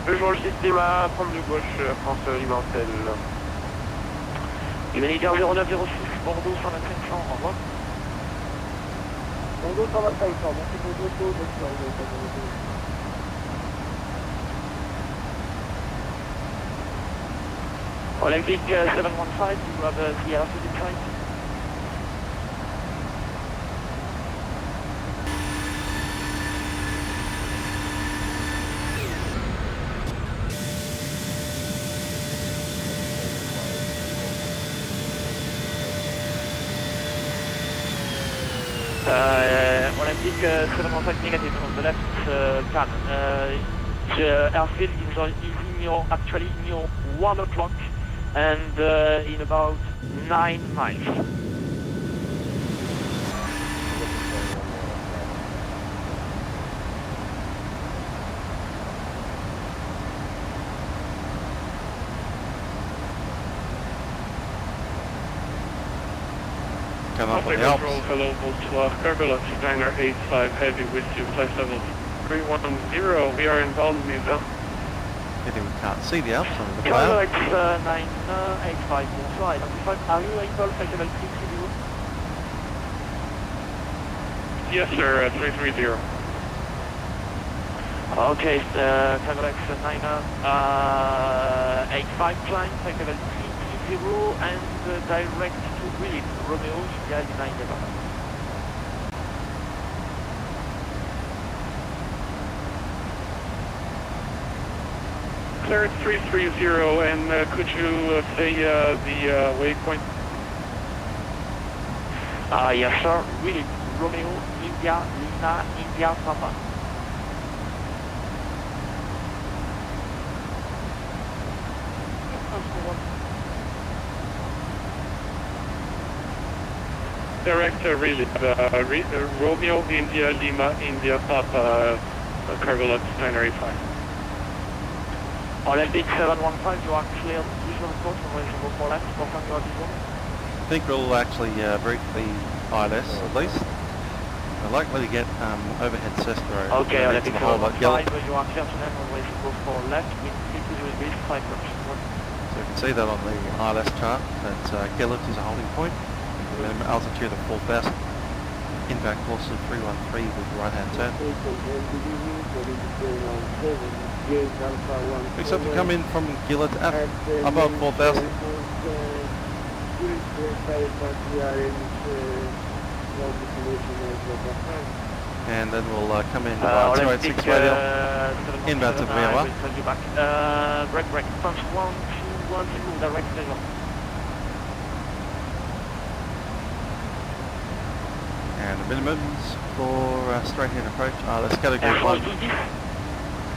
Bonjour le système à prendre de gauche, France Lima Hotel. Humanitaire 0906, Bordeaux 125 au revoir. Bordeaux 125 merci pour votre tour, Olympic 715, you have the airfield inside. Olympic 715 negative from the left cannon. The airfield is actually in your 1 o'clock and in about 9 miles. come up on the Contact Alps. control, hello, Volkswagen, Carbolux, Ryanair 85 Heavy with you, flight level 310, we are in Valmida. Pity we can't see the Alps under the Carbolux cloud. 985, bonsoir, identified, are you able flight level 330? Yes, sir, 330. Okay, Carbolux 985, climb, flight level 330, and direct to William, Romeo, India, United. Cleared 330, and could you say the waypoint? Yes, sir, William, Romeo, India, Lima, India, Papa. Direct really, Romeo, India, Lima, India, Papa, Carbolux 985. On LBX 715, you are cleared visual approach from reasonable for left, confirm you are visual. I think we'll actually brief the ILS at least. I'd likely to get overhead Cessna Okay, on into LBX the hole at Gillett. 715, you are cleared to land on reasonable for left, wind 50 degrees, 5 1. So you can see that on the ILS chart, that Gillett is a holding point. With an altitude of 4,000. Inbound course of 313 with right hand turn. Except to come in from Gillett at above 4,000. And then we'll come in 286 radio. Inbound to VOR. Break, punch 1, 2, 1, 2, direct visual. And the minimums for straight hand approach are let's category 1.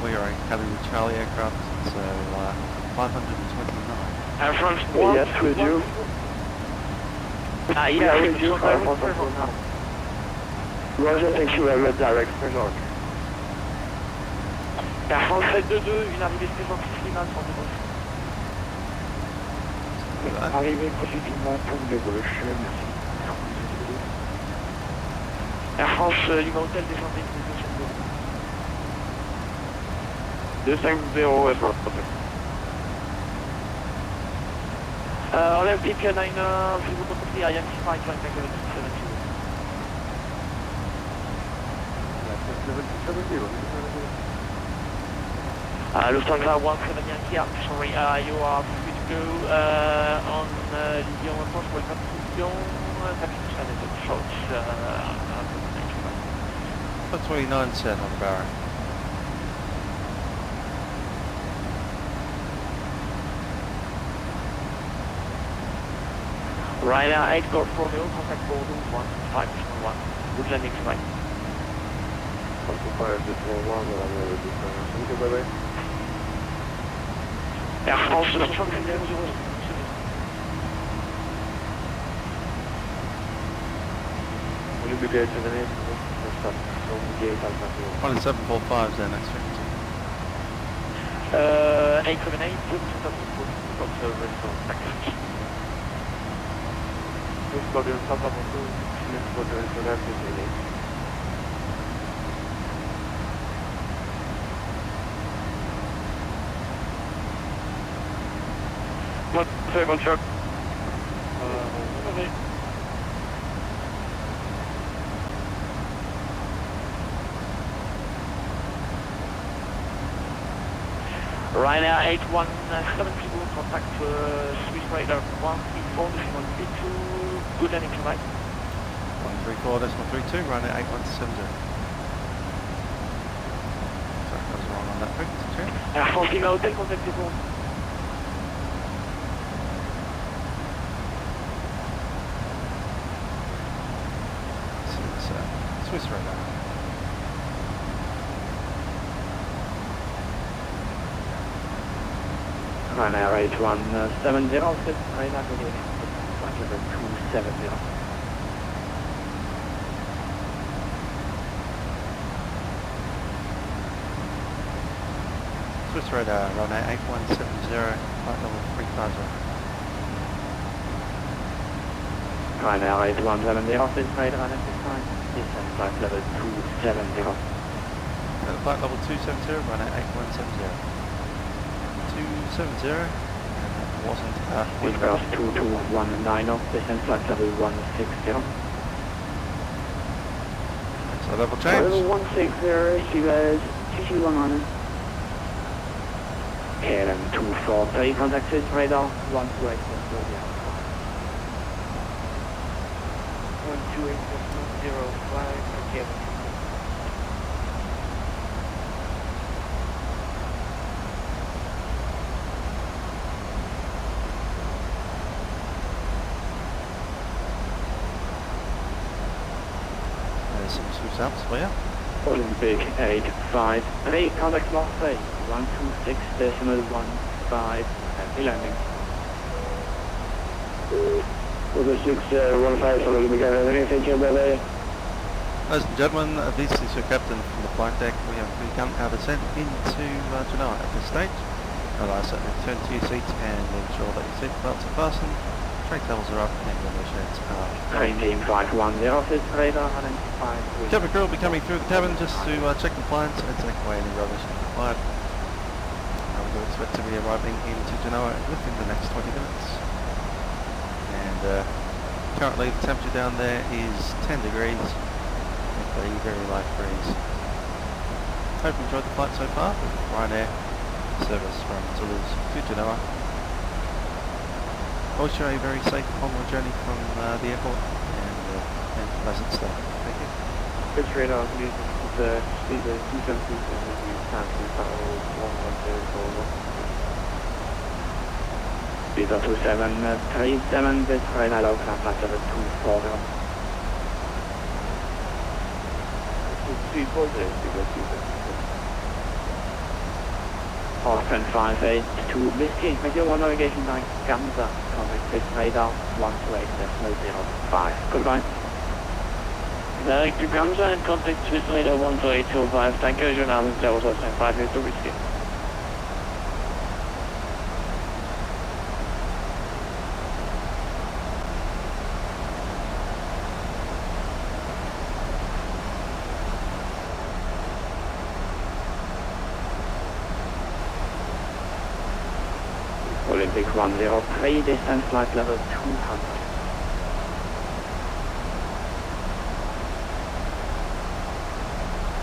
We are a category Charlie aircraft, so 529. Air France 1. Yes, with you. Yeah, with you. Roger, thank you very much, direct visual. Air France 722, une arrivée présente finale pour le gauche. Arrivée positivement pour le gauche, merci. Air France, Lima Hotel, descendez de 250 est bon. Olympic 9, si vous comprenez, I am 5, join back 770. Lufthansa 170 Yankee, I'm sorry, you are free to go on Lyon approach, welcome to Lyon, taxi to San approach, That's 29 set on the barrel. Ryanair 8 Golf Romeo, contact Bordeaux 1521. Good landing tonight. Air France 700. Will you be there to the name? 1745 then next week. 878, got the restaurant package. This body on top of the next body is the airfield. One truck. Ryanair 817 people, contact Swiss Radar 134, decimal 32, good landing tonight. 134.32, Ryanair 8170. Sorry, I was wrong on that print. Air France Lima Hotel, contact people. This is Swiss Radar. Ryanair 8170, Ryanair going in 270. Swiss Radar, Ryanair 8170, flight level 350. Ryanair 8170, office radar identified. Descent flight level 270. Flight level 270, Ryanair 8170. 270, and that wasn't wind Airbus 2219 off, descent flight level 160. So level change. Level 160, Seabass 2219. KLM 243, contact with radar 128. 128.05, okay. There's some swoops out for you. Olympic 853, contact Marseille 126.15, happy landing. Order 615, so we got anything here, Belay? Ladies and gentlemen, this is your captain from the flight deck. We have begun our descent into Genoa at this stage. Allow us to return to your seats and ensure that your seat belts are fastened, tray tables are up and your window shades are Train team 510, office radar identified. Cabin crew will be coming through the cabin just to check compliance and take away any rubbish required. We do expect to be arriving into Genoa within the next 20 minutes. And currently the temperature down there is 10 degrees with a very light breeze. Hope you enjoyed the flight so far with Ryanair service from Toulouse to Genoa. I wish you a very safe onward journey from the airport and pleasant stay. Thank you. Pitch radar using the speed of 272 and the Stansted Tolouse 110. Visa 2737, this radar low climb flight level 240. 1058 to Whiskey, radio 1 navigation line Gamza, contact with radar 128.05. Goodbye. Direct to Gamza and contact with radar 128.05. Thank you, your name is Levels 5 minutes to Whiskey. Olympic 103, distance flight level 200.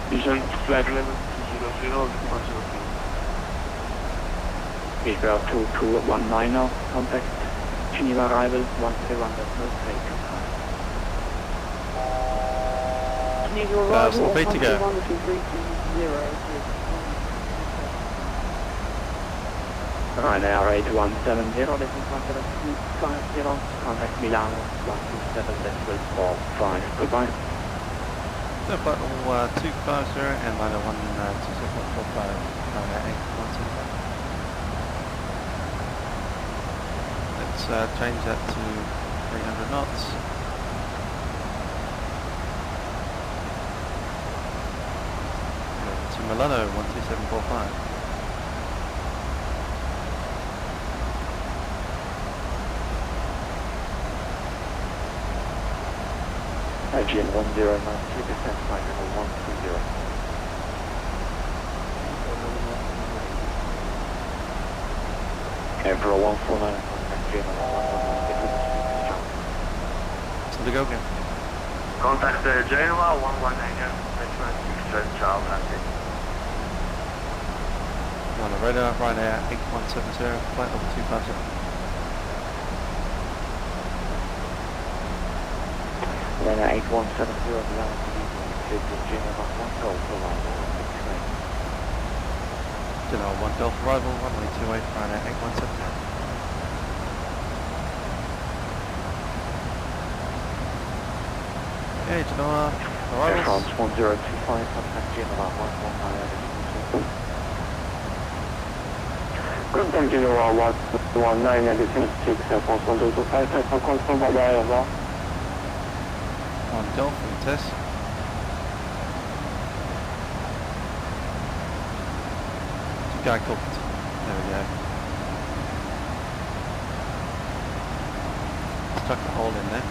Descent flight level 200, Freeware 2219, contact Geneva arrival 131.325. VATITA. Ryanair 8170, distance flight level 250, contact Milano 127.45. Goodbye. So flight level 250 and liner 127.45, Ryanair 8170. Let's change that to 300 knots. To Milano 12745. IGN 1093, descent flight level 130. Emperor 149, contact Genoa 119, So the go again. Contact Genoa 119, ciao, landing. On the radar, Ryanair 8170, flight level 250. Ryanair 8170, Milano to Geneva 1 Golf arrival, Genoa 1 Golf arrival, runway 28, Ryanair 8170. Okay, Genoa, Air arrivals. France 1025, contact Geneva 119. Contact Genoa 119 and descent 6, Air France 1225, for control by the Airbus. 1 Golf for the test. Guy called. There we go. Stuck the hole in there.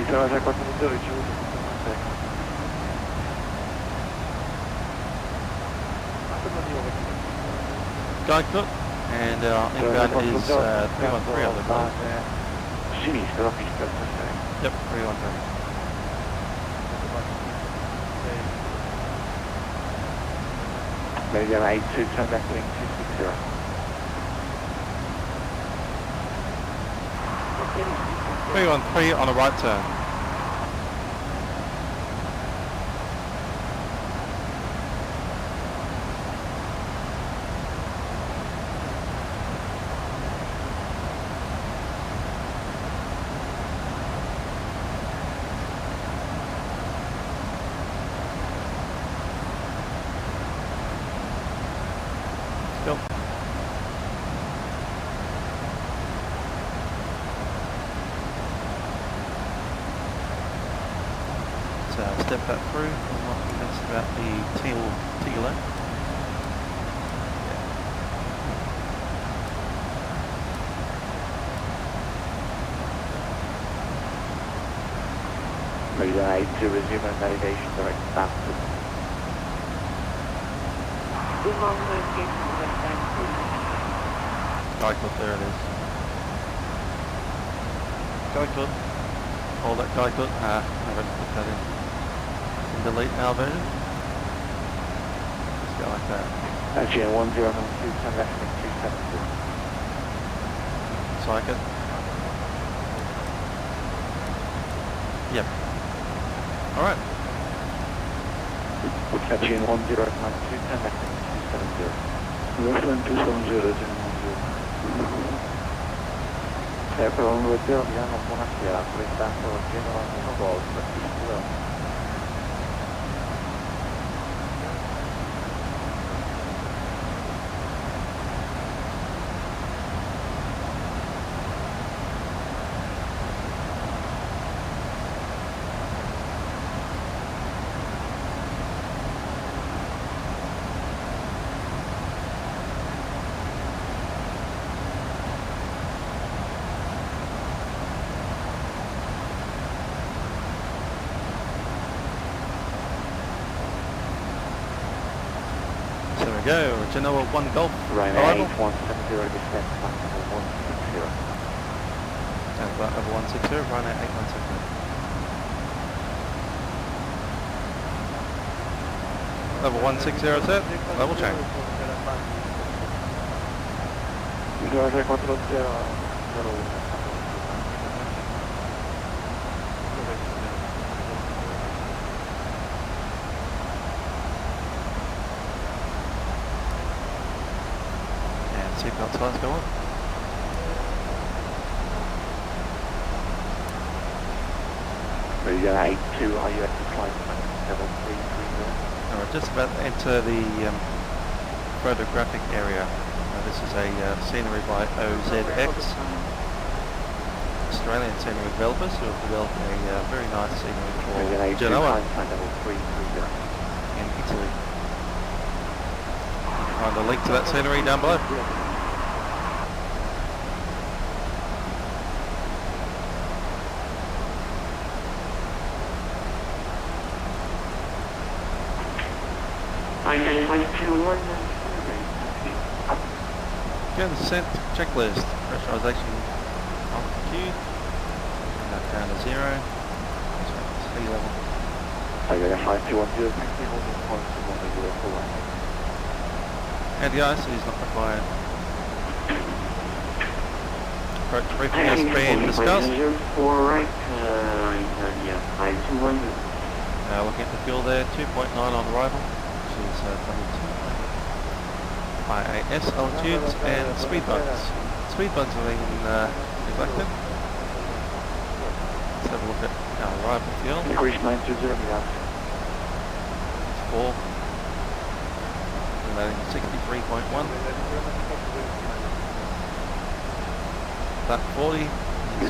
Toulouse Airport ricevuto Guide and our inbound is 313 on the ground. sinistra la pista, Yep, 313. Meridian 82, turn left wing 260. 313 on a right turn. Go. So step that through. That's about the teal. Meridian 82, resume and navigation direct Stansted. Guide club, there it is. Guide club. Hold that guide club. I haven't put that in. And delete our version. Let's go like that. Actually, 1092, turn left wing 270. Psych it. Yep. Alright. Actually, 1092, turn left wing 270. Left wing 270, Per un 2-0 Milano buonasera, presentato Genova 1 Golf, sicuro. There we go. Genoa 1 Golf. Ryanair Arrival. 8170, descent maximum 160. And that level 160, Ryanair 8160. Level 160 set, level change. Toulouse 40 Seatbelt lights go on. Meridian 82, are you at the flight 7330? Alright, just about to enter the photographic area. This is a scenery by Orbx, Australian scenery developers who have developed a very nice scenery for Genoa in Italy. Find a link to that scenery down below. Again, descent checklist, pressurization altitude, bring that down to 0, sea level. Anti-ice is not required. Approach briefing has been discussed. Looking at the fuel there, 2.9 on arrival, which is IAS altitudes and speed bugs. Speed bugs have been neglected. Let's have a look at our arrival fuel. Increase 920, It's 4. Relating 63.1. That 40 is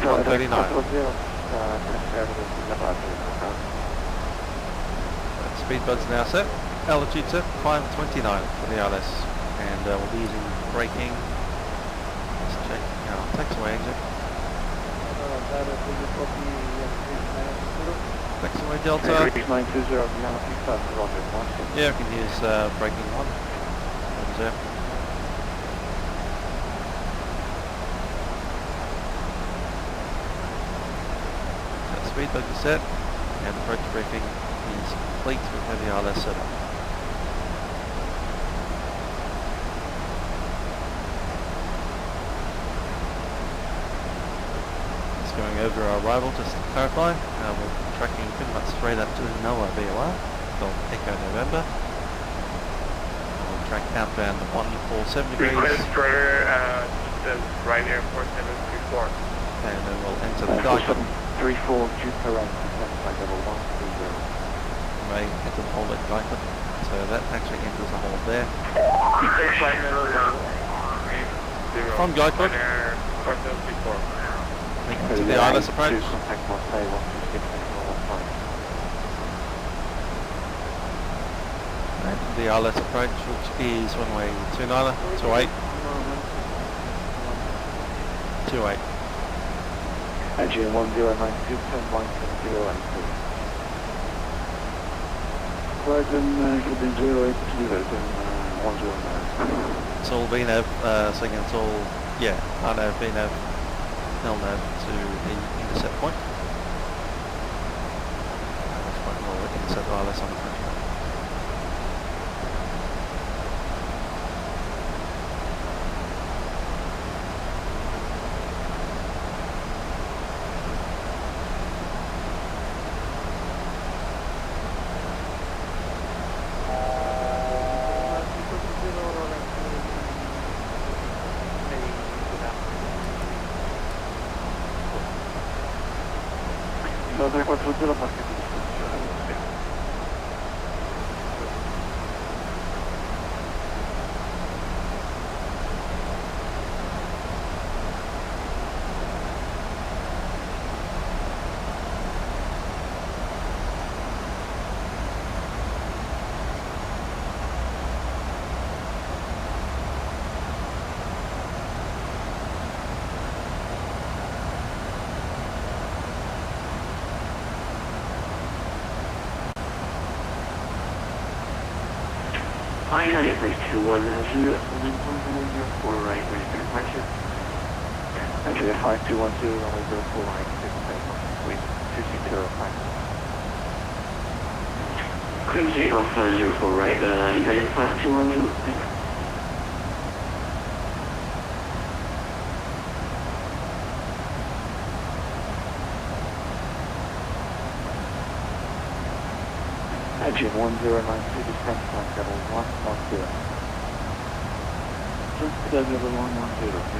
139. Speed buds now set. Altitude set 529 for the ILS. And we'll be using braking. Let's check our taxiway exit. Taxiway Delta. Reach 920, Lima 6000, Roger, 16. Yeah, we can use braking 1. There. Speed bug is set, and approach briefing is complete with heavy ILS set up. Just going over our arrival, just to clarify, we're tracking pretty much straight up to NOAA VOR, called Echo November. We'll track outbound 147 degrees. Request for Ryanair 4734. And then we'll enter the Dyson. 34 Jupiter right, descent flight level 130. May enter the hold at Dyson. So that actually enters the hold there. Flight level 130. From Guyford. Ryanair 4734. To the ILS approach. Contact Marseille 126 And the ILS approach, which is runway 29er, 28. 28. Adrian 1092, 10 170 and 2. Virgin Cabin 08, Virgin 109. It's all VNAV, saying it's all, yeah, RNAV, VNAV, LNAV to the intercept point. Which point we'll intercept the ILS on the front. Ryanair 210, for right, ready for departure. Actually, 5210, runway 04 right, wind 260 Cruise Alpha 04 right, heading 5210. Adrian 1092, descent flight level 110. Just level 110, 109.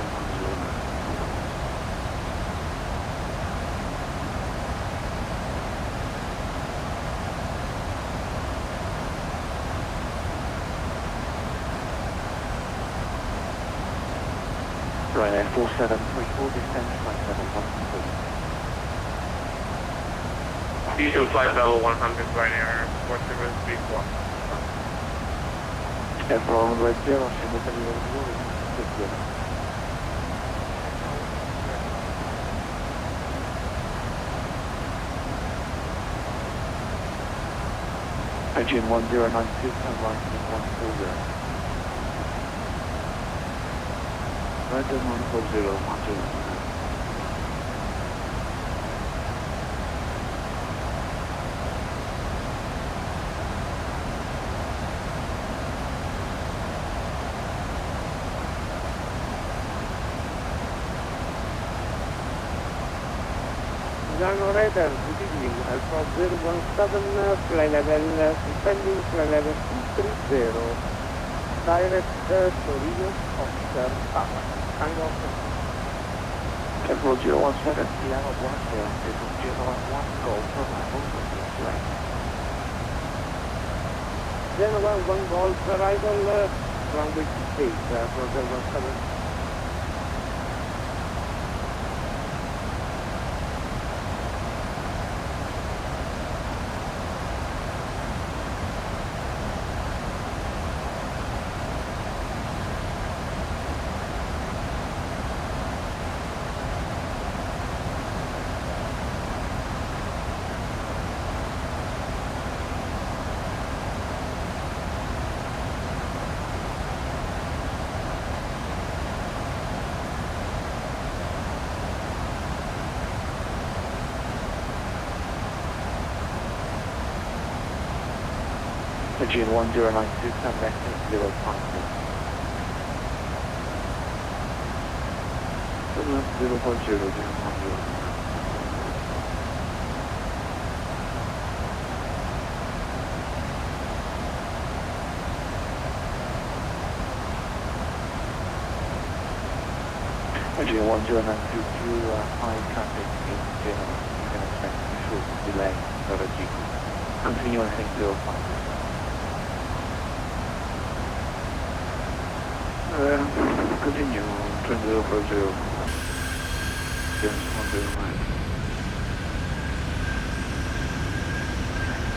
Ryanair 4734, descent flight level 110. Usual flight level 100, Ryanair 4734. Airport Red 0, scende per livello 2, 60. Adrian 1092, turn right, 140. Ryanair 140, 109. Milano Radar, good evening, Alpha 017, fly level, suspending fly level 230, direct Torino, officer, hang off. Airport 017, Milano 10, Airport 011, Golf, arrival, right. Genova 1 Golf, arrival, runway 28, for 017. June 1092, come back to 056. 050, June 1092, high traffic in Genova. You can expect a short delay over GQ. Continue on 056. Continue, 2040, James 109.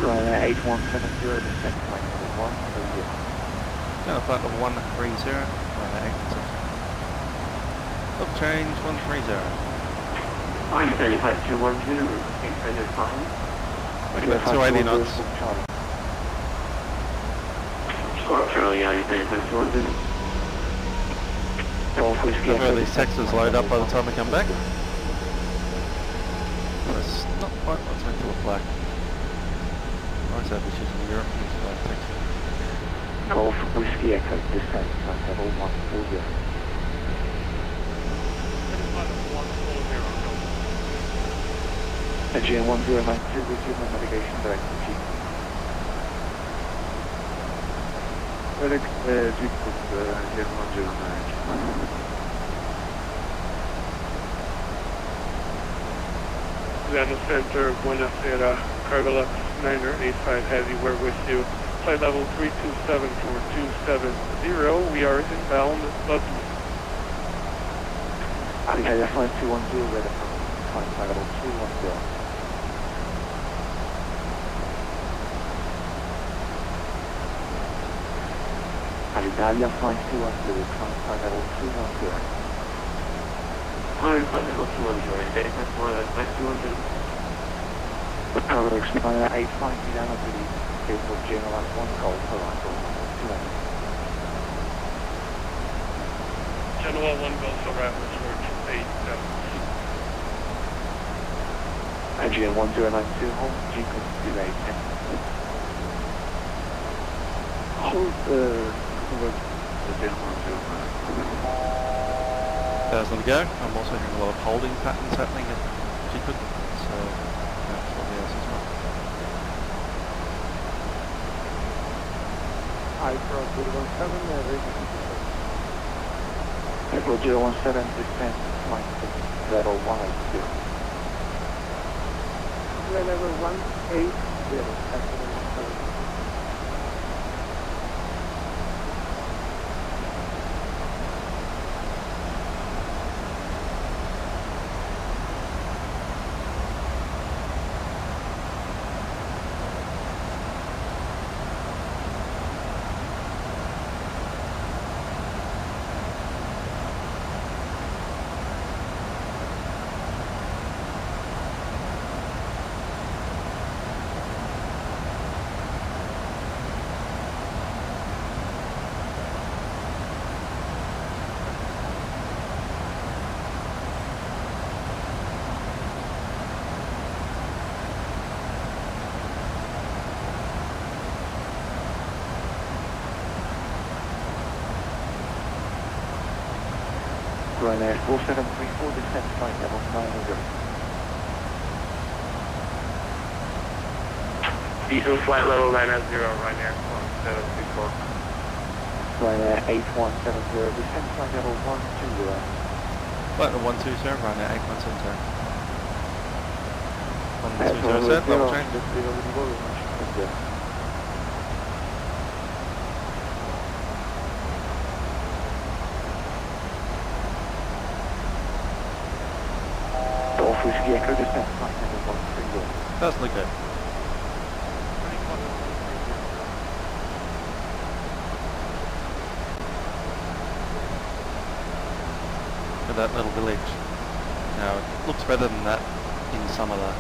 Ryanair 8170, descent flight number 130. Down to flight level 130, Ryanair 816. Up change 130. I'm 35210, 805. Okay, 280 knots. Australia, 35210. That's where these taxes load up by the time we come back. That's not quite what it's meant to look like. I always have issues in Europe with taxi. Golf Whiskey Echo, descent flight level 140. Aegean 1092, resume the navigation direction G. FedEx Aegean 109. Atlanta Center, Buenasera, Cargolux 985 Heavy, we're with you. Flight level 3274270, we are inbound Dublin. Alitalia flight 210, weather from flight level 210. Alitalia flight 210, flight level 210. I'm flight level 210, that's more than flight 200. Orbx 985, Milano to the airport Genoa 1 call for arrival 200. Genoa 1 Golf arrival George 87. Aegean 1092, hold G-code delay 10. Hold Aegean 109. 1,000 to go. I'm also hearing a lot of holding patterns happening at G-Code, so that's probably else as well. iPro 017, ready to April 017, descent flight level 180. level 180, actually 170. Ryanair 4734, descent flight level 900. Diesel flight level 990, Ryanair 1734. Ryanair 8170, descent flight level 120. Flight level 120, Ryanair 8170. 120 set, level change. Whiskey Echo, descent flight level 130. Does look good. Look at that little village. Now it looks better than that in some of the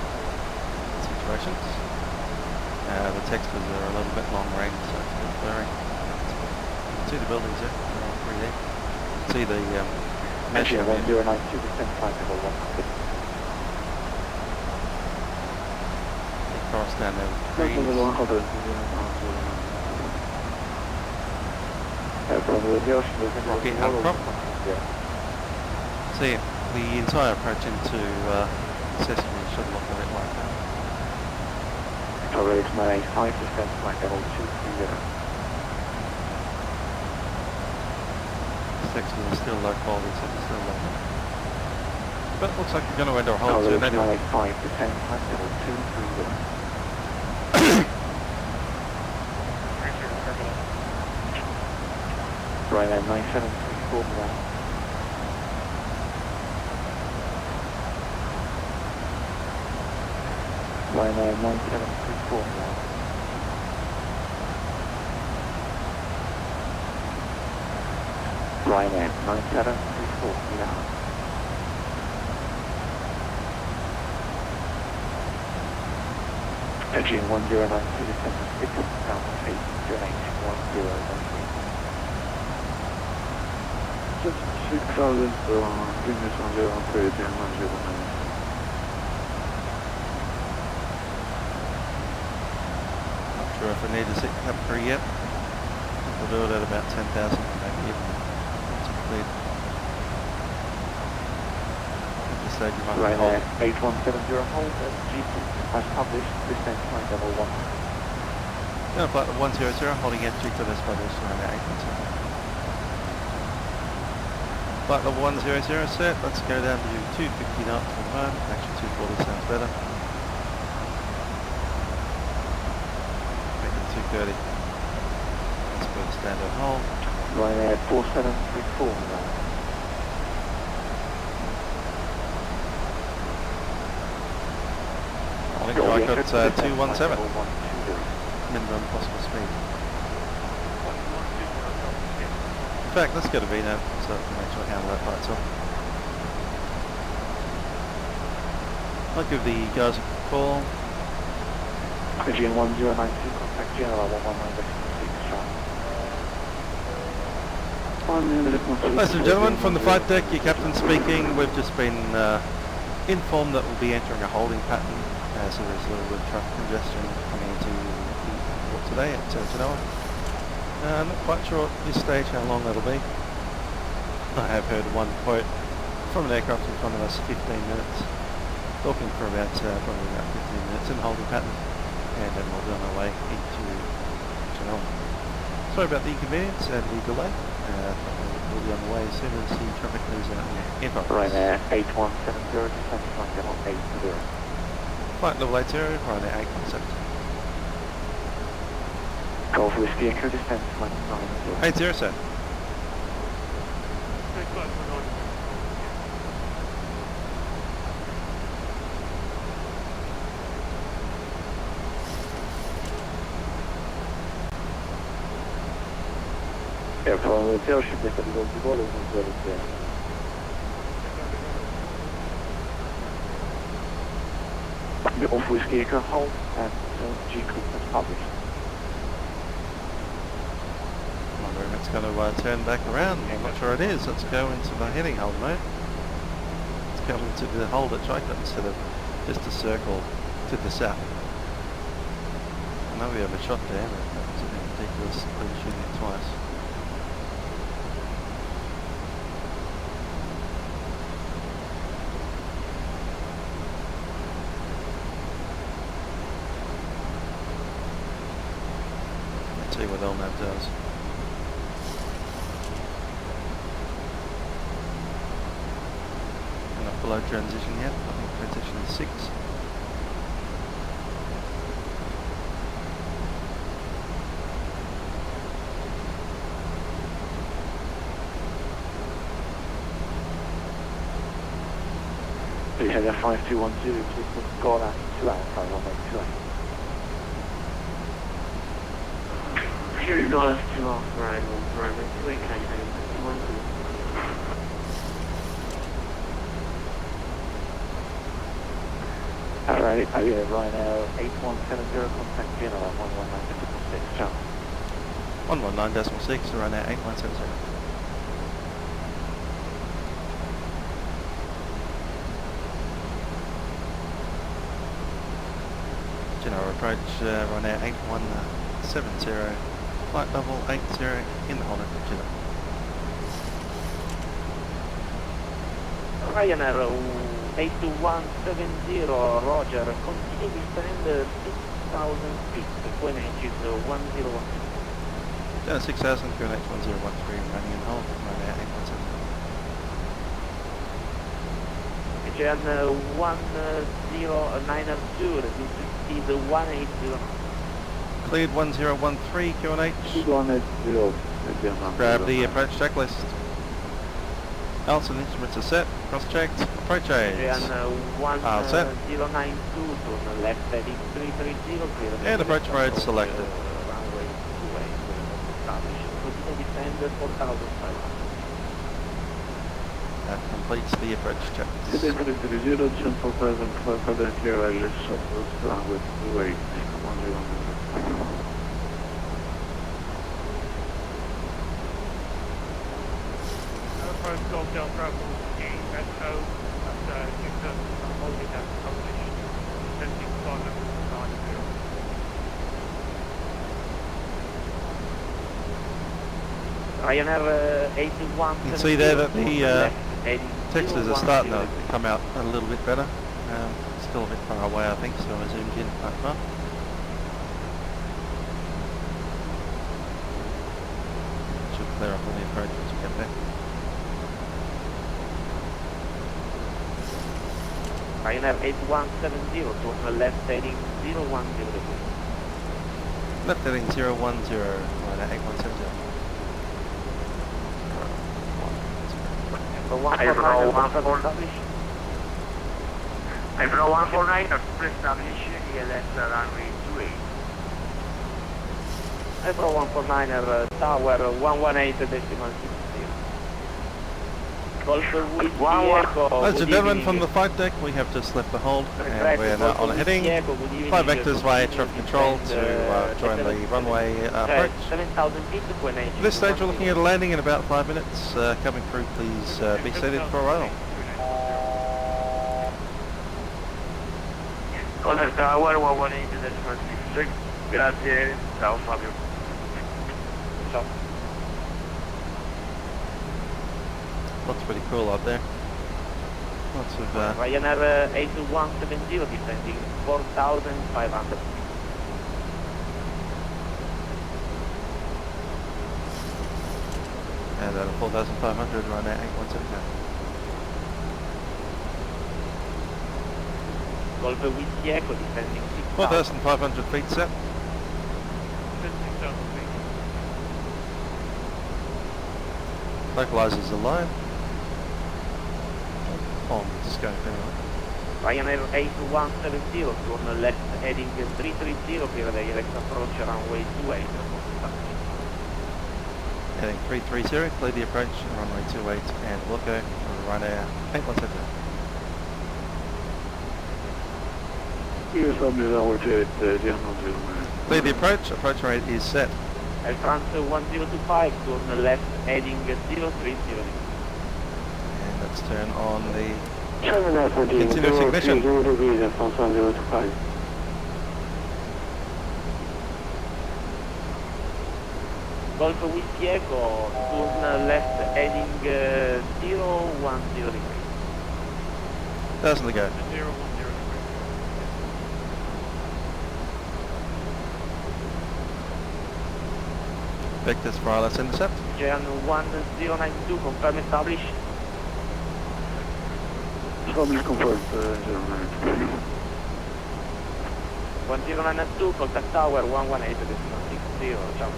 situations. The textures are a little bit long range, so it's a bit blurry. You can see the buildings there, they're all 3D. You can see the mesh Aegean area. 1092, descent flight level 150. Cross down there with trees. Rocket outcrop. So yeah, the entire approach into Sesame should look a bit like that. Tolerate my 5% flight level 230. Sesame is still low quality, so it's still low. But it looks like you're going to enter a hold soon anyway. 5% flight level 230. Ryanair 9734 now. Ryanair 9734 now. Ryanair 9734 now. Engine 1092 December 6, down 8, Journey 1013. Just 6,000 business on 013 and 109. Not sure if I need to set cap crew yet. We'll do it at about 10,000, maybe even once it's cleared. At this stage you might be holding. 8170 hold and GP as published, descent flight level 1. No, flight level 100, holding entry to this published around 817. Flight level 100 set, let's go down to 250 knots for the moment, actually 240 sounds better. Make it 230. Let's go to standard hold. Ryanair 4734 now. I think I got 217, minimum possible speed. In fact, let's go to VNAV so we can make sure I handle that by itself. I'll give the guys a call. Pigeon 1092, contact General 116 Ladies and gentlemen, from the flight deck, your captain speaking. We've just been informed that we'll be entering a holding pattern as a result of truck congestion coming into the airport today at Genoa. I'm not quite sure at this stage how long that'll be. I have heard one quote from an aircraft in front of us, 15 minutes, talking for about probably about 15 minutes in holding pattern, and then we'll be on our way into Genoa. Sorry about the inconvenience and the delay. We'll be on the way as soon as the traffic moves out in Airport. Ryanair 8170, descent flight level 80. Flight level 80, Ryanair 817. Golf Whiskey Echo, descent flight 90. 80 set. Airport hotel should be able to go to Tolouse as well as there. The Golf Whiskey Echo hold and G group has published. Wondering if it's going to turn back around. I'm not sure it is. Let's go into the heading hold mode. Let's go into the hold at Jacob instead of just a circle to the south. I know we have a shot there, but that was a bit ridiculous shooting it twice. Let's see what LMAP does. Below transition yet, I think transition is 6. Please head 5210, please put call out 2 hours, 51828. Here you go, that's 2 off, right, right, 2 KK, 1 Alright, Ryanair 8170, contact Genoa 119.6, ciao. 119.6, Ryanair 8170. Genoa approach, Ryanair 8170, flight level 80 in the hold at Geneva. Ryanair 82170, Roger, continue descend 6,000 feet, QNH is 101. 6,000, QNH 1013, running in hold, Ryanair 817. Jan 1092, this is 180. Cleared 1013, QNH. 180, Grab the approach checklist. Alison instruments are set, cross-checked, approach aids. Are set. 1092 to the left heading 330, clear. And approach mode selected. Runway 28, continue descend 4,500. That completes the approach check. 330, jump 4,500, clear ILS, runway 28, 101. First Golf Delta ESO, that's Newton, holding that published, sending climate 90. Ryanair 81. You can see there that the textures are starting to come out a little bit better. Still a bit far away, I think, so I zoomed in quite far. Should clear up all the approach once we get there. Ryanair 8170 to the left heading 010 degrees. Left heading 010, Ryanair 8170. April 149, establish ELS runway 28. April 149, tower 118.60. Golf with Ladies and gentlemen, from the flight deck, we have just left the hold and we are now on a heading. Fly vectors via traffic control to join the runway approach. 7,000 feet to QNH. At this stage, we're looking at a landing in about 5 minutes. Cabin crew, please be seated for arrival. Golf Tower 118.66. Grazie. Ciao Fabio. Ciao. Looks pretty cool up there. Lots of Ryanair 8170 descending 4,500. and at 4,500 Ryanair 8179. Golf Whiskey Echo descending 4,500 feet set. Localizers are live. On scope anyway. Ryanair 8170 to the left heading 330, clear the direct approach runway 28. Heading 330, clear the approach runway 28 and Wilco on Ryanair 8170. Clear the approach rate is set. Air France 1025 to the left heading 030. And let's turn on the continuous ignition. Golf Whiskey Echo to the left heading 010 degrees. 1,000 to go. 010 degrees. Vectors for ILS intercept. Jan 1092, confirm established. Establish confirmed, 1092, contact tower 118.60, ciao.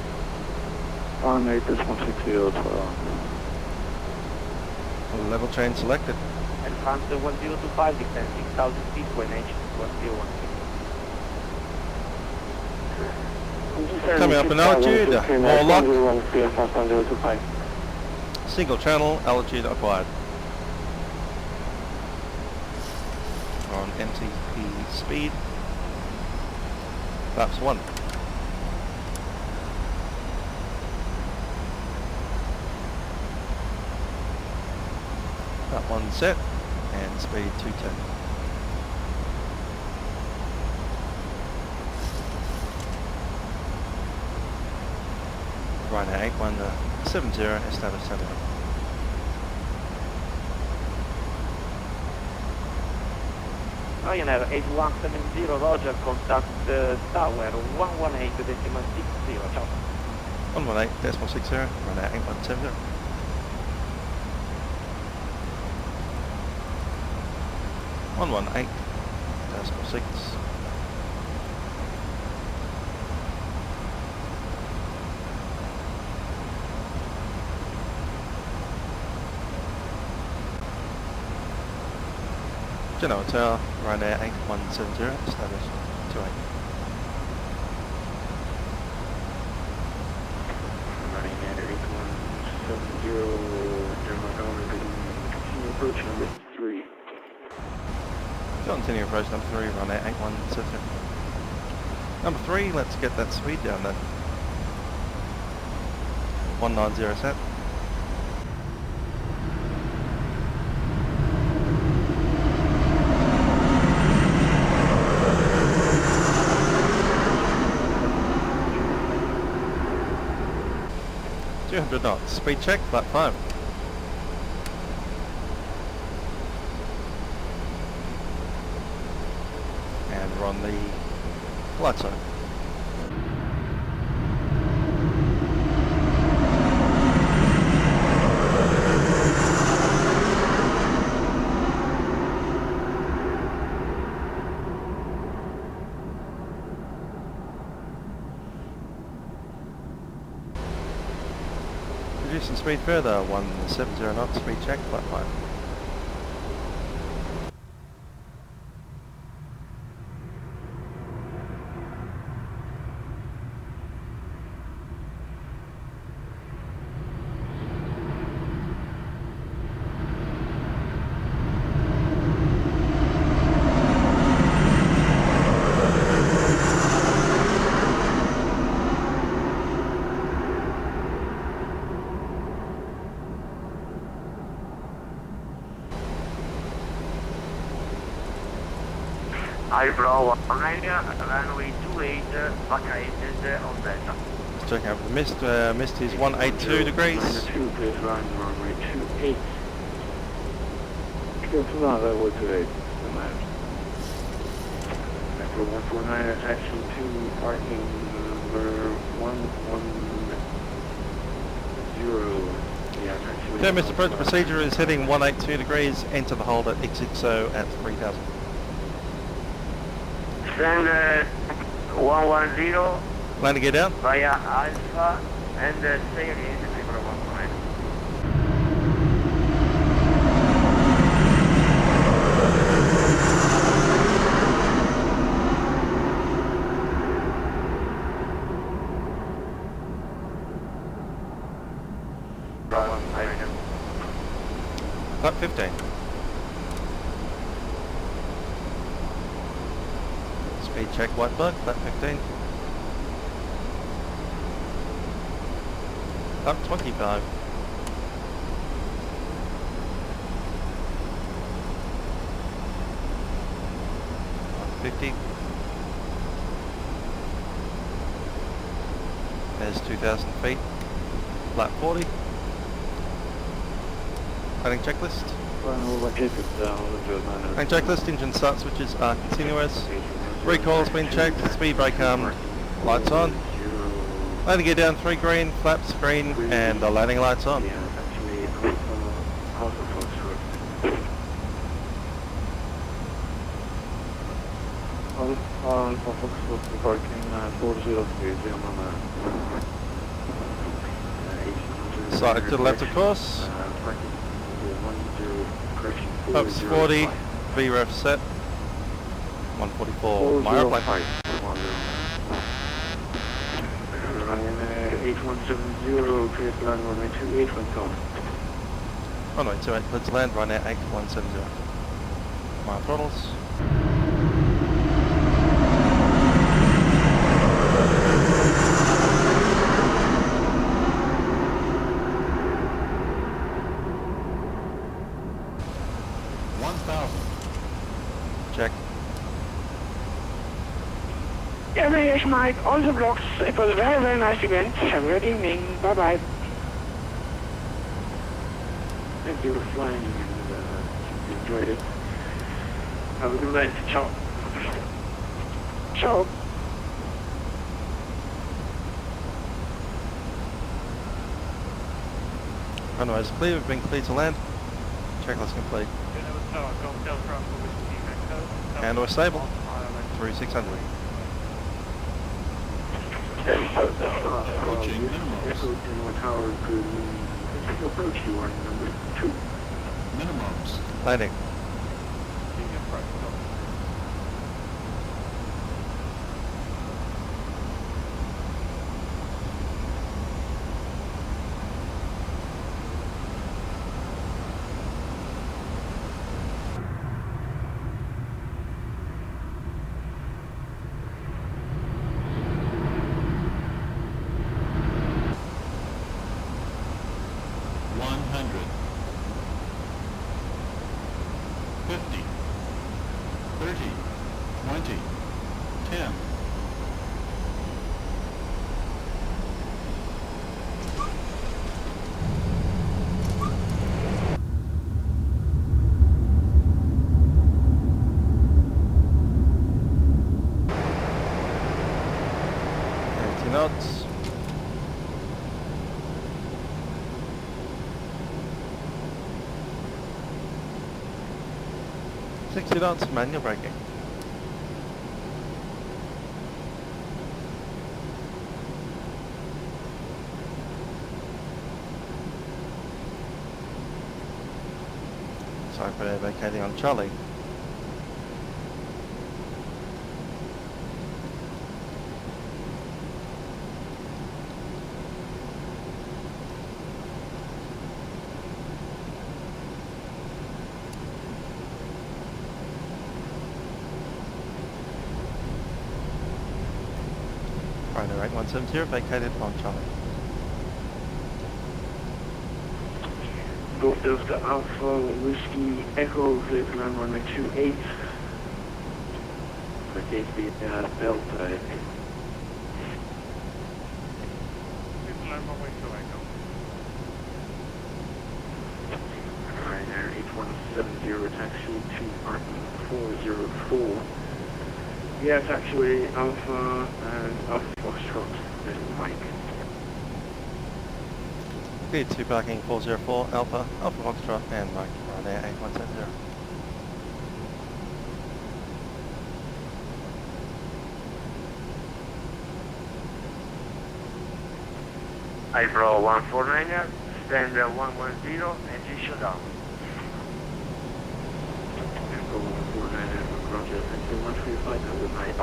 118.60, Level change selected. Air France 1025, descend 6,000 feet, QNH 1016. Coming up in altitude, more lock. Single channel, altitude acquired. On MTP speed. Flaps 1. Flap 1 set, and speed 210. Ryanair 8170, established satellite. Ryanair 8170, Roger, contact tower 118.60, ciao. 118.60, Ryanair 8170. One 118.6. Genova Tower, Ryanair 8170, established 28. Ryanair 8170, Genova Tower, continue approach number 3. Continue approach number 3, Ryanair 8170. Number 3, let's get that speed down then. 190 set. knots. Speed check, flat 5. And we're on the light side. Reducing speed further, 170 knots, speed check, flat 5. Eyebrow Romania, runway 28, vacated on Delta. Let's check out the mist. Mist is 182 degrees. Please run runway 28. Level 28. Metro 149, taxi to parking number 110. Yeah, taxi. Okay, Mr. Approach procedure is heading 182 degrees. Enter the hold at exit so at 3000. Send 110 Landing gear down. via Alpha and sail in April 19. Flat 15. Speed check white bug, flat 15. Up 25. Up 50. There's 2,000 feet. Flat 40. Landing checklist. Landing checklist, engine start switches are continuous. Recoil's been checked, speed brake arm, lights on. Landing gear down, 3 green, flaps green, and the landing lights on. Side to the left of course. Ups 40, VREF set. 144, my airplane. Ryanair 8170, clear to land runway 28, when coming. Runway 28, let's land Ryanair 8170. My throttles. Check. Yes, Mike, all the blocks. It was a very, very nice event. Have a good evening. Bye-bye. Thank you for flying and enjoyed it. Have a good night. Ciao. Ciao. Runways clear, we've been cleared to land. Checklist complete. And we're stable. 3600. Approaching minimums. Echo Genoa Tower, good approach. You are number 2. Minimums. Landing. Knots. $60 knots, manual braking. Sorry for vacating on Charlie. Ryanair 8170 vacated on Charlie. Go Delta Alpha Whiskey Echo, clear to land runway 28. Vacate the Delta. Ryanair 8170 taxi to parking 404. Yes, actually, Alpha and Alpha Foxtrot, this is Mike. Cleared to parking 404, Alpha, Alpha Foxtrot and Mike, Ryanair 8170. April 149er, stand 110, engine shutdown. April 149er, Roger, thank you very much for your flight. Have a good night.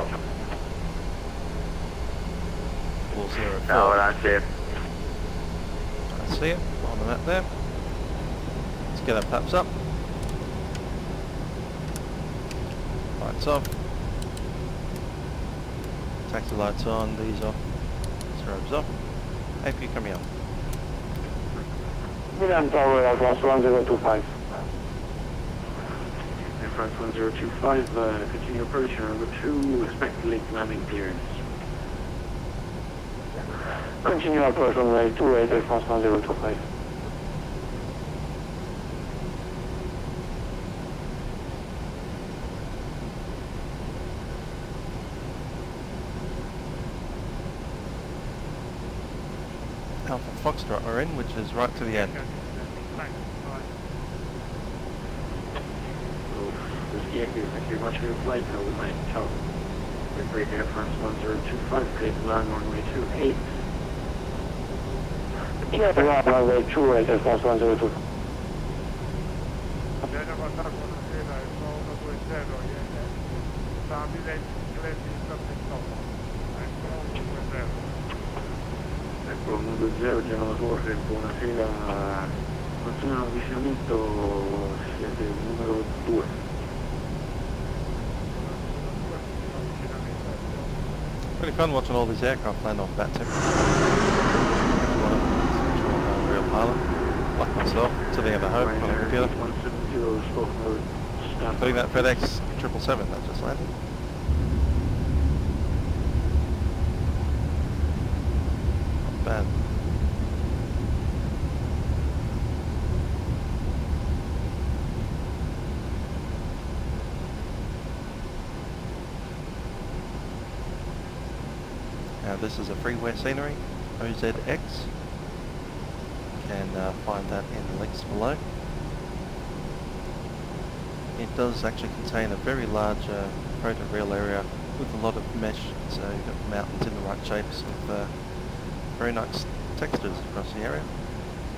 404. Now that's it. I see it on the map there. Let's get our flaps up. Lights off. Taxi lights on, these off. Strobes off. AP coming on. Milan Tower, Air France 1025. Air France 1025, continue approach number 2, expect late landing clearance. Continue approach runway 28, Air France 1025. Alpha Foxtrot are in, which is right to the end. Thank you very much for your flight. Have a good night. Ciao. Great Air France 1025, clear to land runway 28. Clear to land runway 28, Air France 1025. Ecco, 120, Genova Torre, buonasera. Funziona l'avvicinamento, siete il numero 2. Pretty fun watching all these aircraft land off Vatsim. Real pilot, like myself, sitting at home on a computer. Including that FedEx 777 that just landed. not bad. Now this is a Freeware Scenery, OZX. You can find that in the links below. It does actually contain a very large photoreal area with a lot of mesh, so you've got the mountains in the right shapes with very nice textures across the area.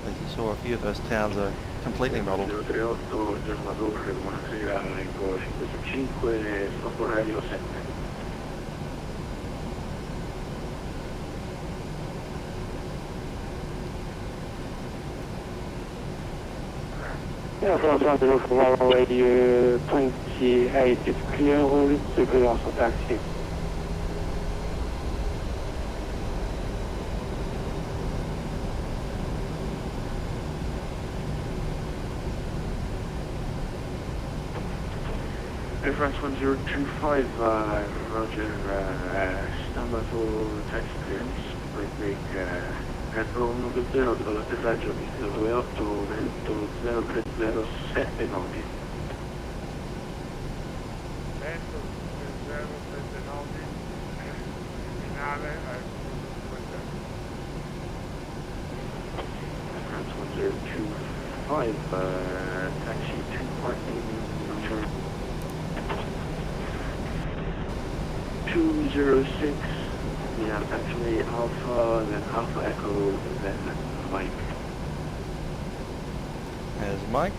As you saw, a few of those towns are completely modelled. 038, aggiornatore, buonasera, Eco 565, photoreal 7. Yeah, from Transport for runway 28 is clear, all is clear for taxi. Air France 1025, Roger, stand by for taxi clearance, break, Retro 120 dall'atterraggio pista 28, vento 0307 nodi. Vento 0309, finale France 1025, taxi to parking number 206. Yeah, actually Alpha, then Alpha Echo, then Mike. There's Mike.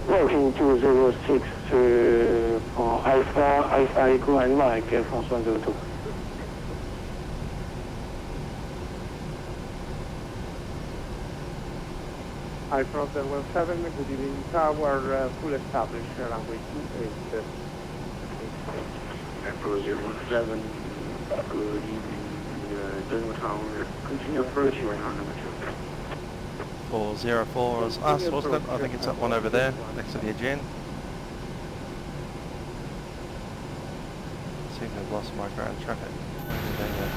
Working 206 for Alpha Echo and Mike, Air France 102. Air France 17, good evening tower, full established, runway 28. Airport 017, good evening, General Tower, continue approach, you are not number 404 was us, wasn't it? I think it's that one over there, next to the Aegean. Seem to have lost my ground traffic. There you go.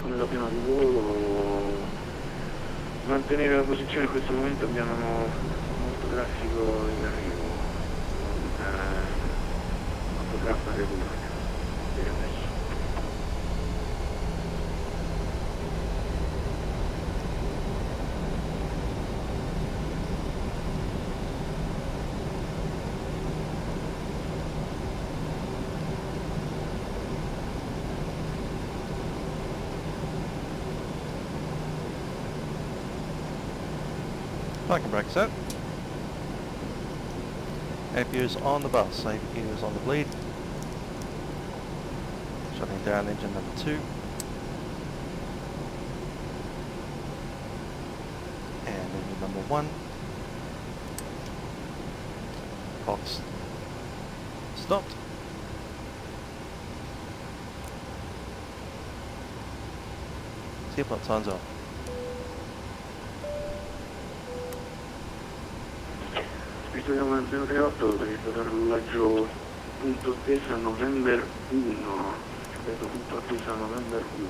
come la prima di volo, mantenere la posizione in questo momento, abbiamo molto traffico in arrivo, fotografa regolare per adesso. Parking brake set. APU's on the bus, APU's on the bleed. Shutting down engine number 2. And engine number 1. Box stopped. Seatbelt signs off. Visto 038 per il rodaggio punto attesa November 1, ripeto punto attesa November 1.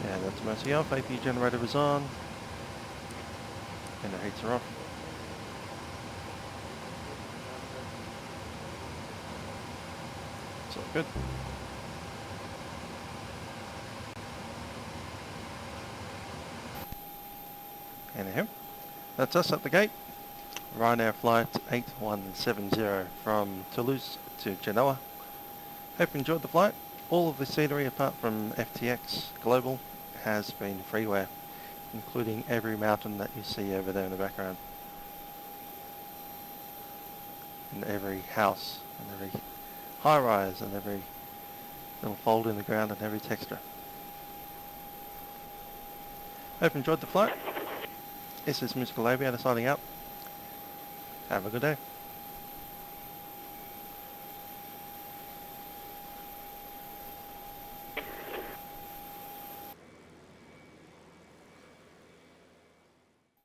Yeah, that's mostly off, AP generator was on, and the heats are off. It's all good. Anyhow, that's us at the gate. Ryanair flight 8170 from Toulouse to Genoa. Hope you enjoyed the flight. All of the scenery apart from FTX Global has been freeware, including every mountain that you see over there in the background. And every house, and every high-rise, and every little fold in the ground, and every texture. Hope you enjoyed the flight. This is Musical Aviator signing up. Have a good day.